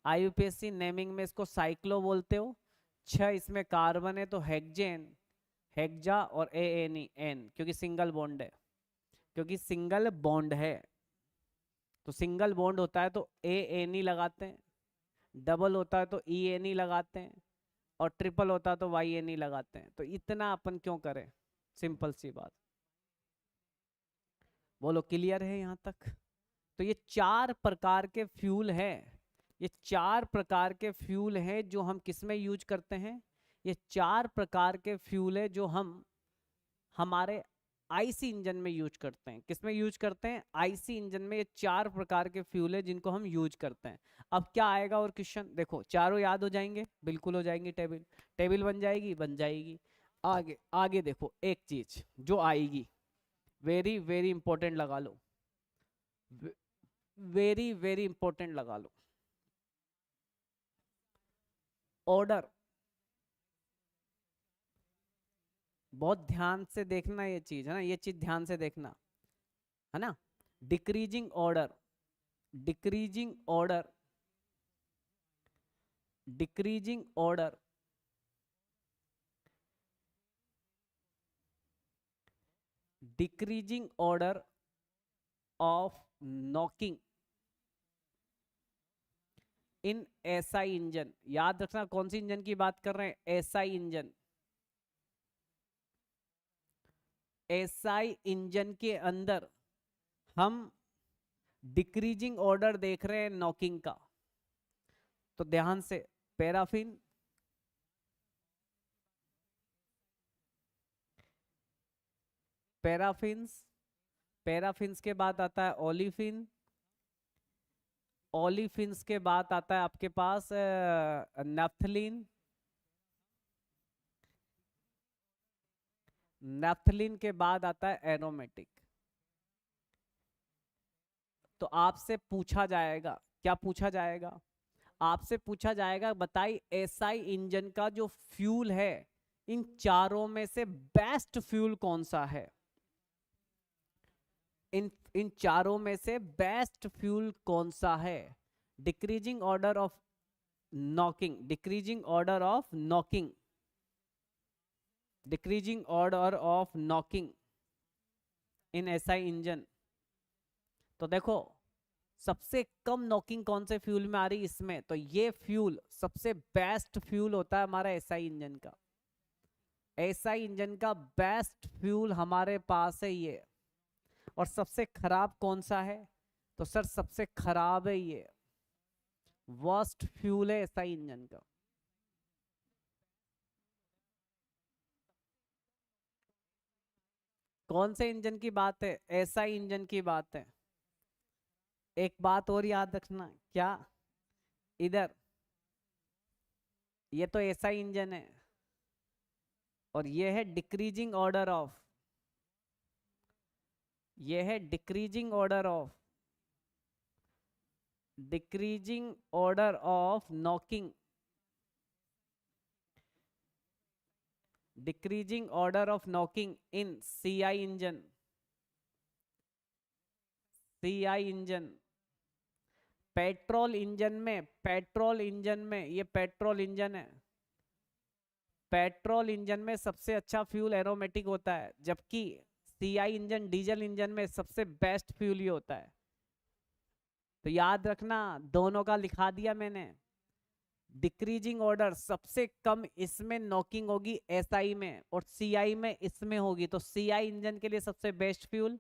IUPAC नेमिंग में इसको साइक्लो बोलते हो। 6 इसमें कार्बन है तो हेक्जेन, हेक्जा, और ANN, क्योंकि सिंगल बॉन्ड है, क्योंकि सिंगल बॉन्ड है। तो सिंगल बॉन्ड होता है तो ANE लगाते हैं, डबल होता है तो ENE लगाते हैं, और ट्रिपल होता है तो YNE लगाते हैं। तो इतना अपन क्यों करें? सिंपल सी बात। बोलो, क्लियर है यहाँ तक? तो ये 4 प्रकार के फ्यूल हैं ये 4 प्रकार के फ्यूल हैं जो हम किस में यूज करते हैं। ये 4 प्रकार के फ्यूल है जो हम हमारे आईसी इंजन में यूज करते हैं। किस में यूज करते हैं? आईसी इंजन में। ये 4 प्रकार के फ्यूल है जिनको हम यूज करते हैं। अब क्या आएगा और क्वेश्चन देखो, चारों याद हो जाएंगे? बिल्कुल हो जाएंगे। टेबल टेबल बन जाएगी, बन जाएगी। आगे आगे देखो, एक चीज जो आएगी, वेरी वेरी इंपॉर्टेंट लगा लो, वेरी वेरी इंपॉर्टेंट लगा लो, ऑर्डर। बहुत ध्यान से देखना ये चीज, है ना, ये चीज ध्यान से देखना, है ना। Decreasing order, decreasing order, decreasing order, decreasing order of knocking in SI engine. याद रखना कौन सी इंजन की बात कर रहे हैं? SI engine. एसआई इंजन के अंदर हम डिक्रीजिंग ऑर्डर देख रहे हैं नॉकिंग का। तो ध्यान से, पैराफिन, पैराफिन्स, पैराफिन्स के बाद आता है ओलिफिन, ओलिफिन्स के बाद आता है आपके पास नैफ्थलीन, नैफ्थलीन के बाद आता है एरोमेटिक। तो आपसे पूछा जाएगा, क्या पूछा जाएगा? आपसे पूछा जाएगा बताइए एसआई इंजन का जो फ्यूल है इन चारों में से बेस्ट फ्यूल कौन सा है। इन चारों में से बेस्ट फ्यूल कौन सा है। Decreasing order of knocking, decreasing order of knocking, decreasing order of knocking in SI engine. तो देखो सबसे कम नॉकिंग कौन से फ्यूल में आ रही इसमें, तो ये फ्यूल सबसे बेस्ट फ्यूल होता है हमारा एसआई इंजन का। एसआई इंजन का बेस्ट फ्यूल हमारे पास है ये। और सबसे खराब कौन सा है? तो सर सबसे खराब है ये, वर्स्ट फ्यूल है एसआई इंजन का। कौन से इंजन की बात है? एसआई इंजन की बात है। एक बात और याद रखना, क्या? इधर ये तो एसआई इंजन है और ये है डिक्रीजिंग ऑर्डर ऑफ, ये है decreasing order of, decreasing order of knocking, decreasing order of knocking in CI engine, CI engine. Petrol engine में, पेट्रोल इंजन में, ये पेट्रोल इंजन है, पेट्रोल इंजन में सबसे अच्छा फ्यूल एरोमेटिक होता है, जबकि सीआई इंजन डीजल इंजन में सबसे बेस्ट फ्यूल ही होता है। तो याद रखना, दोनों का लिखा दिया मैंने। डिक्रीजिंग ऑर्डर सबसे कम इसमें नॉकिंग होगी एसआई में, और सीआई में इसमें होगी। तो सीआई इंजन के लिए सबसे बेस्ट फ्यूल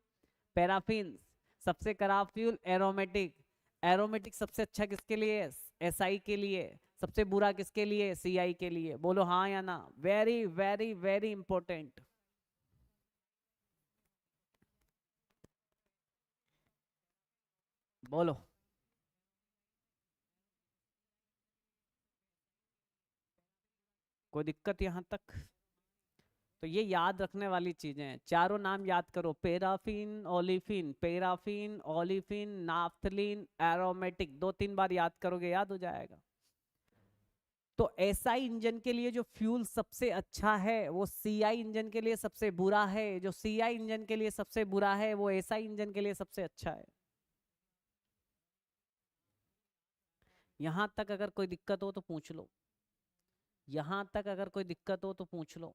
पैराफिन, सबसे खराब फ्यूल एरोमेटिक। एरोमेटिक सबसे अच्छा किसके लिए? एसआई के लिए। सबसे बुरा किसके लिए? सीआई के लिए। बोलो हाँ या ना। Very very very important. बोलो। कोई दिक्कत यहां तक? तो ये याद रखने वाली चीजें हैं। चारों नाम याद करो, paraffin, olefin, paraffin, olefin, naphthalene, aromatic. 2-3 बार याद करोगे याद हो जाएगा। तो एसआई इंजन के लिए जो फ्यूल सबसे अच्छा है वो सीआई इंजन के लिए सबसे बुरा है, जो सीआई इंजन के लिए सबसे बुरा है वो एसआई इंजन के लिए सबसे अच्छा है। यहां तक अगर कोई दिक्कत हो तो पूछ लो, यहां तक अगर कोई दिक्कत हो तो पूछ लो।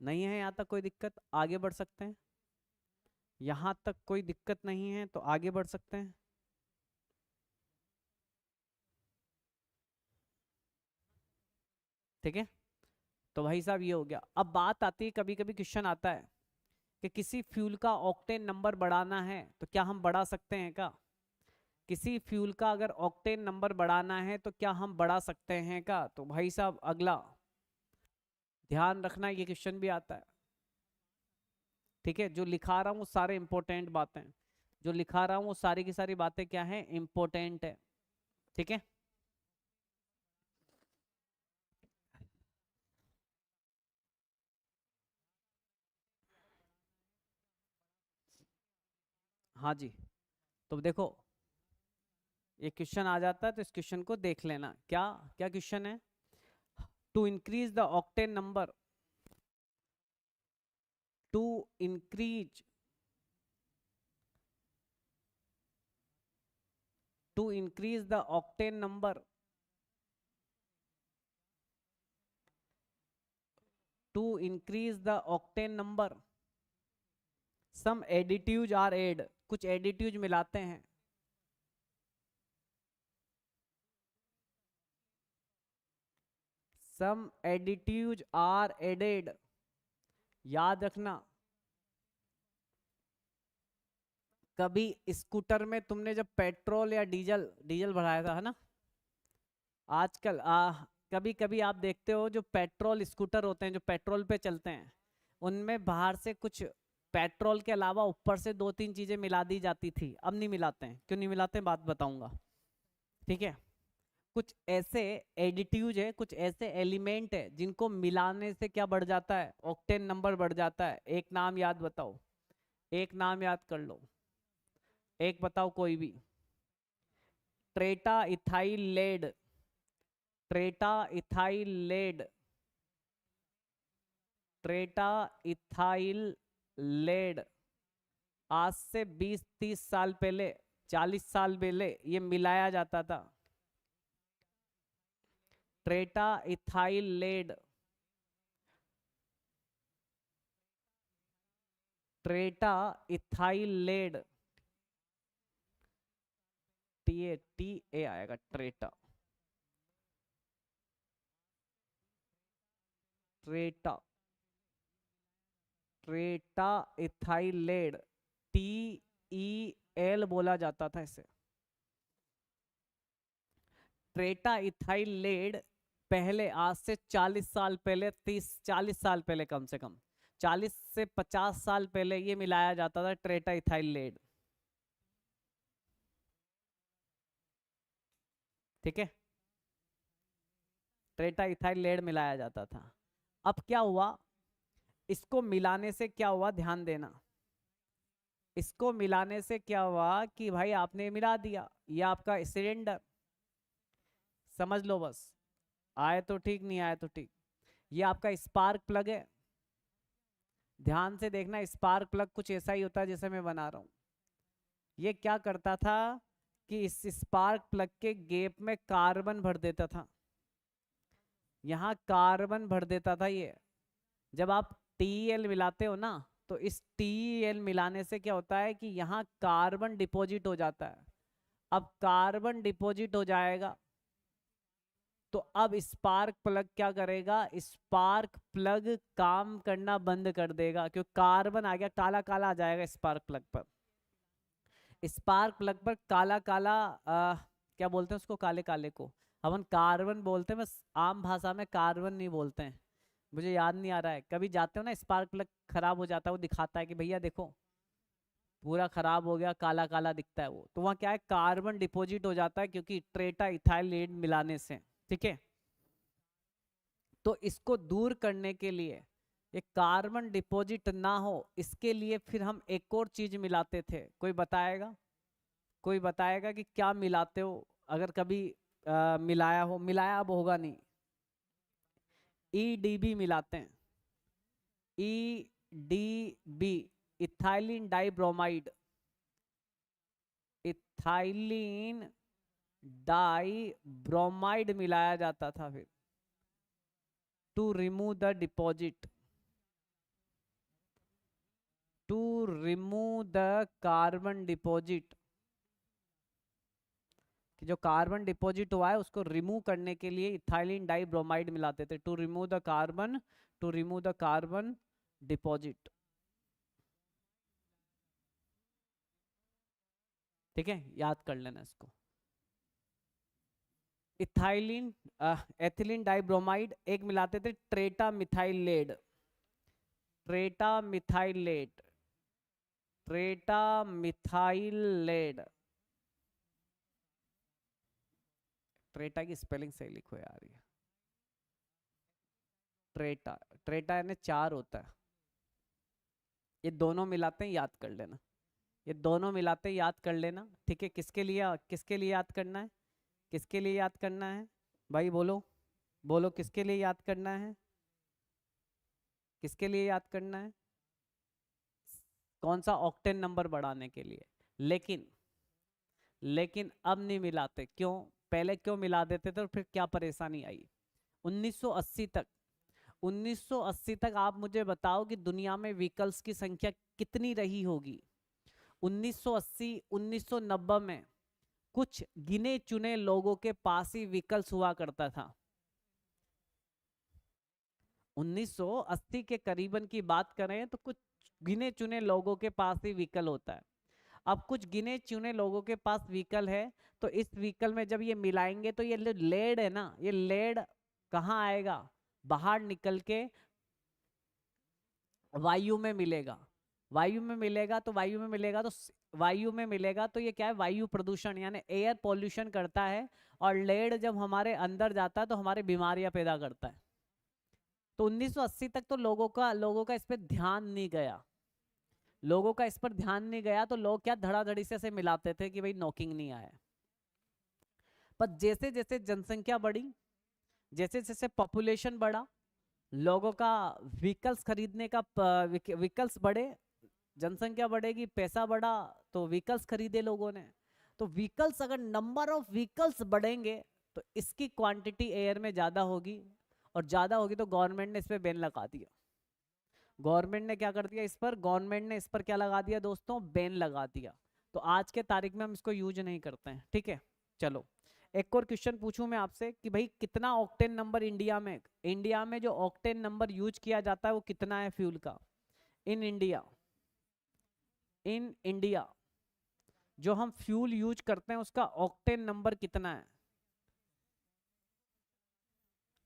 नहीं है यहाँ तक कोई दिक्कत, आगे बढ़ सकते हैं। यहां तक कोई दिक्कत नहीं है तो आगे बढ़ सकते हैं। ठीक है, तो भाई साहब ये हो गया। अब बात आती है, कभी कभी क्वेश्चन आता है कि किसी फ्यूल का ऑक्टेन नंबर बढ़ाना है तो क्या हम बढ़ा सकते हैं क्या? किसी फ्यूल का अगर ऑक्टेन नंबर बढ़ाना है तो क्या हम बढ़ा सकते हैं क्या? तो भाई साहब अगला ध्यान रखना, ये क्वेश्चन भी आता है। ठीक है, जो लिखा रहा हूँ सारे इंपॉर्टेंट बातें, जो लिखा रहा हूँ वो सारी की सारी बातें क्या है, इंपॉर्टेंट है। ठीक है, हाँ जी। तो देखो ये क्वेश्चन आ जाता है तो इस क्वेश्चन को देख लेना। क्या क्या क्वेश्चन है? To increase the octane number, to increase to increase the octane number, to increase the octane number some additives are add, कुछ एडिटिव्स मिलाते हैं। सम एडिटिव्स आर एडेड, याद रखना। कभी स्कूटर में तुमने जब पेट्रोल या डीजल डीजल भराया था, है ना? आजकल कभी कभी आप देखते हो जो पेट्रोल स्कूटर होते हैं जो पेट्रोल पे चलते हैं, उनमें बाहर से कुछ पेट्रोल के अलावा ऊपर से 2-3 चीजें मिला दी जाती थी। अब नहीं मिलाते हैं, क्यों नहीं मिलाते हैं बात बताऊंगा। ठीक है, कुछ ऐसे एडिटिव्स है, कुछ ऐसे एलिमेंट है जिनको मिलाने से क्या बढ़ जाता है, ऑक्टेन नंबर बढ़ जाता है। एक नाम याद बताओ, एक नाम याद कर लो, एक बताओ कोई भी। Tetra ethyl lead, tetra ethyl lead, tetra ethyl lead आज से 20-30 साल पहले, 40 साल पहले ये मिलाया जाता था। Tetra ethyl lead, tetra ethyl lead, T A आएगा, tetra, tetra, tetra ethyl lead, TEL बोला जाता था इसे। ट्रेटा इथाइल लेड पहले, आज से 40 साल पहले, 30-40 साल पहले, कम से कम 40 से 50 साल पहले ये मिलाया जाता था, ट्रेटा इथाइल लेड। ठीक है, ट्रेटा इथाइल लेड मिलाया जाता था। अब क्या हुआ, इसको मिलाने से क्या हुआ, ध्यान देना। इसको मिलाने से क्या हुआ कि भाई आपने मिला दिया, ये आपका सिलेंडर, समझ लो बस। आए तो ठीक, नहीं आए तो ठीक। ये आपका स्पार्क प्लग है, ध्यान से देखना। स्पार्क प्लग कुछ ऐसा ही होता है जैसे मैं बना रहा हूं। ये क्या करता था कि इस स्पार्क प्लग के गैप में कार्बन भर देता था, यहाँ कार्बन भर देता था ये। जब आप TeL मिलाते हो ना, तो इस TeL मिलाने से क्या होता है कि यहाँ कार्बन डिपॉजिट हो जाता है। अब कार्बन डिपॉजिट हो जाएगा तो अब स्पार्क प्लग क्या करेगा, स्पार्क प्लग काम करना बंद कर देगा, क्योंकि कार्बन आ गया, काला काला आ जाएगा स्पार्क प्लग पर। स्पार्क प्लग पर काला काला क्या बोलते हैं उसको, काले काले को अपन कार्बन बोलते हैं, बस आम भाषा में कार्बन नहीं बोलते हैं, मुझे याद नहीं आ रहा है। कभी जाते हो ना, स्पार्क प्लग खराब हो जाता है, वो दिखाता है कि भैया देखो पूरा खराब हो गया, काला काला दिखता है वो, तो वहाँ क्या है, कार्बन डिपॉजिट हो जाता है, क्योंकि ट्रेटा इथाइल लेड मिलाने से। ठीक है, तो इसको दूर करने के लिए, ये कार्बन डिपॉजिट ना हो इसके लिए फिर हम एक और चीज मिलाते थे। कोई बताएगा, कोई बताएगा कि क्या मिलाते हो, अगर कभी मिलाया हो, मिलाया अब होगा नहीं। EDB मिलाते हैं, EDB, ethylene dibromide, ethylene dibromide मिलाया जाता था फिर, to remove the deposit, to remove the carbon deposit, कि जो कार्बन डिपॉजिट हुआ है उसको रिमूव करने के लिए इथाइलिन डाइब्रोमाइड मिलाते थे, to remove the carbon, to remove the carbon deposit. ठीक है, याद कर लेना इसको। इथाइलिन एथिलीन डाइब्रोमाइड, एक मिलाते थे ट्रेटा मिथाइलेट, ट्रेटा मिथाइलेट, ट्रेटा मिथाइलेट। ट्रेटा की स्पेलिंग सही लिखो यार, ये ट्रेटा, ट्रेटा यानी 4 होता है। ये दोनों मिलाते हैं, याद कर लेना, ये दोनों मिलाते हैं, याद कर लेना। ठीक है, किसके लिए याद करना है, किसके लिए याद करना है भाई, बोलो बोलो, किसके लिए याद करना है, किसके लिए याद करना है, कौन सा ऑक्टेन नंबर बढ़ाने के लिए। लेकिन लेकिन अब नहीं मिलाते, क्यों, पहले क्यों मिला देते थे और फिर क्या परेशानी आई। 1980 तक, 1980 तक आप मुझे बताओ कि दुनिया में व्हीकल्स की संख्या कितनी रही होगी। 1980 1990 में कुछ गिने चुने लोगों के पास ही व्हीकल्स हुआ करता था। 1980 के करीबन की बात करें तो कुछ गिने चुने लोगों के पास ही व्हीकल होता है। अब कुछ गिने चुने लोगों के पास व्हीकल है, तो इस व्हीकल में जब ये मिलाएंगे तो ये लेड है ना, ये लेड कहाँ आएगा, बाहर निकल के वायु में मिलेगा, वायु में मिलेगा, तो वायु में मिलेगा तो वायु में मिलेगा तो ये क्या है, वायु प्रदूषण यानी एयर पॉल्यूशन करता है। और लेड जब हमारे अंदर जाता है तो हमारे बीमारियां पैदा करता है। तो 1980 तक तो लोगों का इस पर ध्यान नहीं गया, लोगों का इस पर ध्यान नहीं गया, तो लोग क्या धड़ाधड़ी से ऐसे मिलाते थे कि भाई नॉकिंग नहीं आया। पर जैसे जैसे जनसंख्या बढ़ी, जैसे जैसे पॉपुलेशन बढ़ा, लोगों का व्हीकल्स खरीदने का व्हीकल्स बढ़े, जनसंख्या बढ़ेगी, पैसा बढ़ा, तो व्हीकल्स खरीदे लोगों ने। तो व्हीकल्स, अगर नंबर ऑफ व्हीकल्स बढ़ेंगे तो इसकी क्वांटिटी एयर में ज्यादा होगी, और ज्यादा होगी तो गवर्नमेंट ने इस पर बैन लगा दिया। गवर्नमेंट ने क्या कर दिया इस पर, गवर्नमेंट ने इस पर क्या लगा दिया दोस्तों, बैन लगा दिया। तो आज के तारीख में हम इसको यूज नहीं करते हैं। ठीक है, चलो एक और क्वेश्चन पूछूं मैं आपसे कि भाई कितना ऑक्टेन नंबर इंडिया में जो ऑक्टेन नंबर यूज किया जाता है वो कितना है फ्यूल का, इन इंडिया, इन इंडिया जो हम फ्यूल यूज करते हैं उसका ऑक्टेन नंबर कितना है,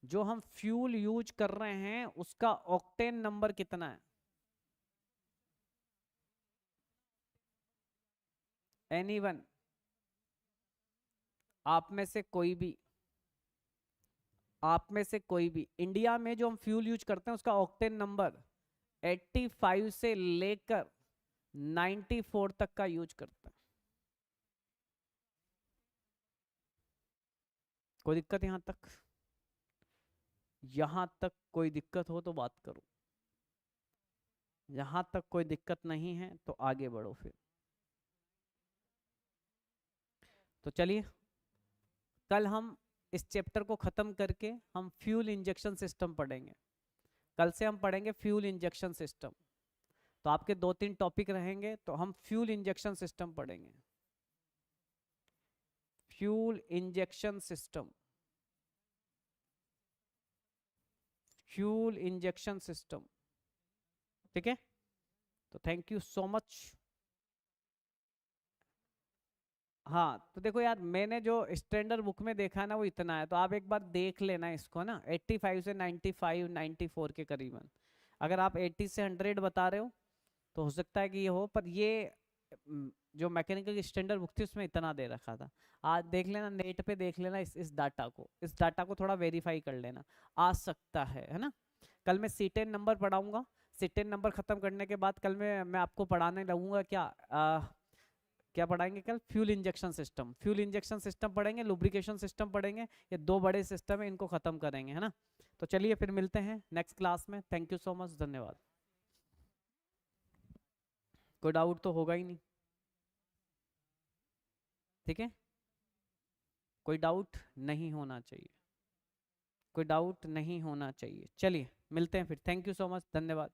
जो हम फ्यूल यूज कर रहे हैं उसका ऑक्टेन नंबर कितना है। एनीवन, आप में से कोई भी, आप में से कोई भी, इंडिया में जो हम फ्यूल यूज करते हैं उसका ऑक्टेन नंबर 85 से लेकर 94 तक का यूज करते हैं। कोई दिक्कत यहां तक, यहां तक कोई दिक्कत हो तो बात करो, यहां तक कोई दिक्कत नहीं है तो आगे बढ़ो फिर। तो चलिए कल हम इस चैप्टर को खत्म करके हम फ्यूल इंजेक्शन सिस्टम पढ़ेंगे। कल से हम पढ़ेंगे फ्यूल इंजेक्शन सिस्टम। तो आपके 2-3 टॉपिक रहेंगे, तो हम फ्यूल इंजेक्शन सिस्टम पढ़ेंगे, fuel injection system, fuel injection system. ठीक है, तो थैंक यू सो मच। हाँ तो देखो यार, मैंने जो स्टैंडर्ड बुक में देखा है ना वो इतना है, तो आप एक बार देख लेना इसको ना, 85 से 95 94 के करीबन। अगर आप 80 से 100 बता रहे हो तो हो सकता है कि ये हो, पर ये जो मैकेनिकल स्टैंडर्ड बुक थी उसमें इतना दे रखा था। आज देख लेना, नेट पे देख लेना इस डाटा को थोड़ा वेरीफाई कर लेना, आ सकता है ना। कल मैं C10 नंबर पढ़ाऊंगा, C10 नंबर खत्म करने के बाद कल मैं आपको पढ़ाने लगूंगा क्या, क्या पढ़ाएंगे कल, fuel injection system, fuel injection system पढ़ेंगे, लुब्रिकेशन सिस्टम पढ़ेंगे, ये 2 बड़े सिस्टम है, इनको खत्म करेंगे, है ना। तो चलिए फिर मिलते हैं नेक्स्ट क्लास में। थैंक यू सो मच, धन्यवाद। कोई डाउट तो होगा ही नहीं, ठीक है, कोई डाउट नहीं होना चाहिए, कोई डाउट नहीं होना चाहिए। चलिए मिलते हैं फिर, थैंक यू सो मच, धन्यवाद।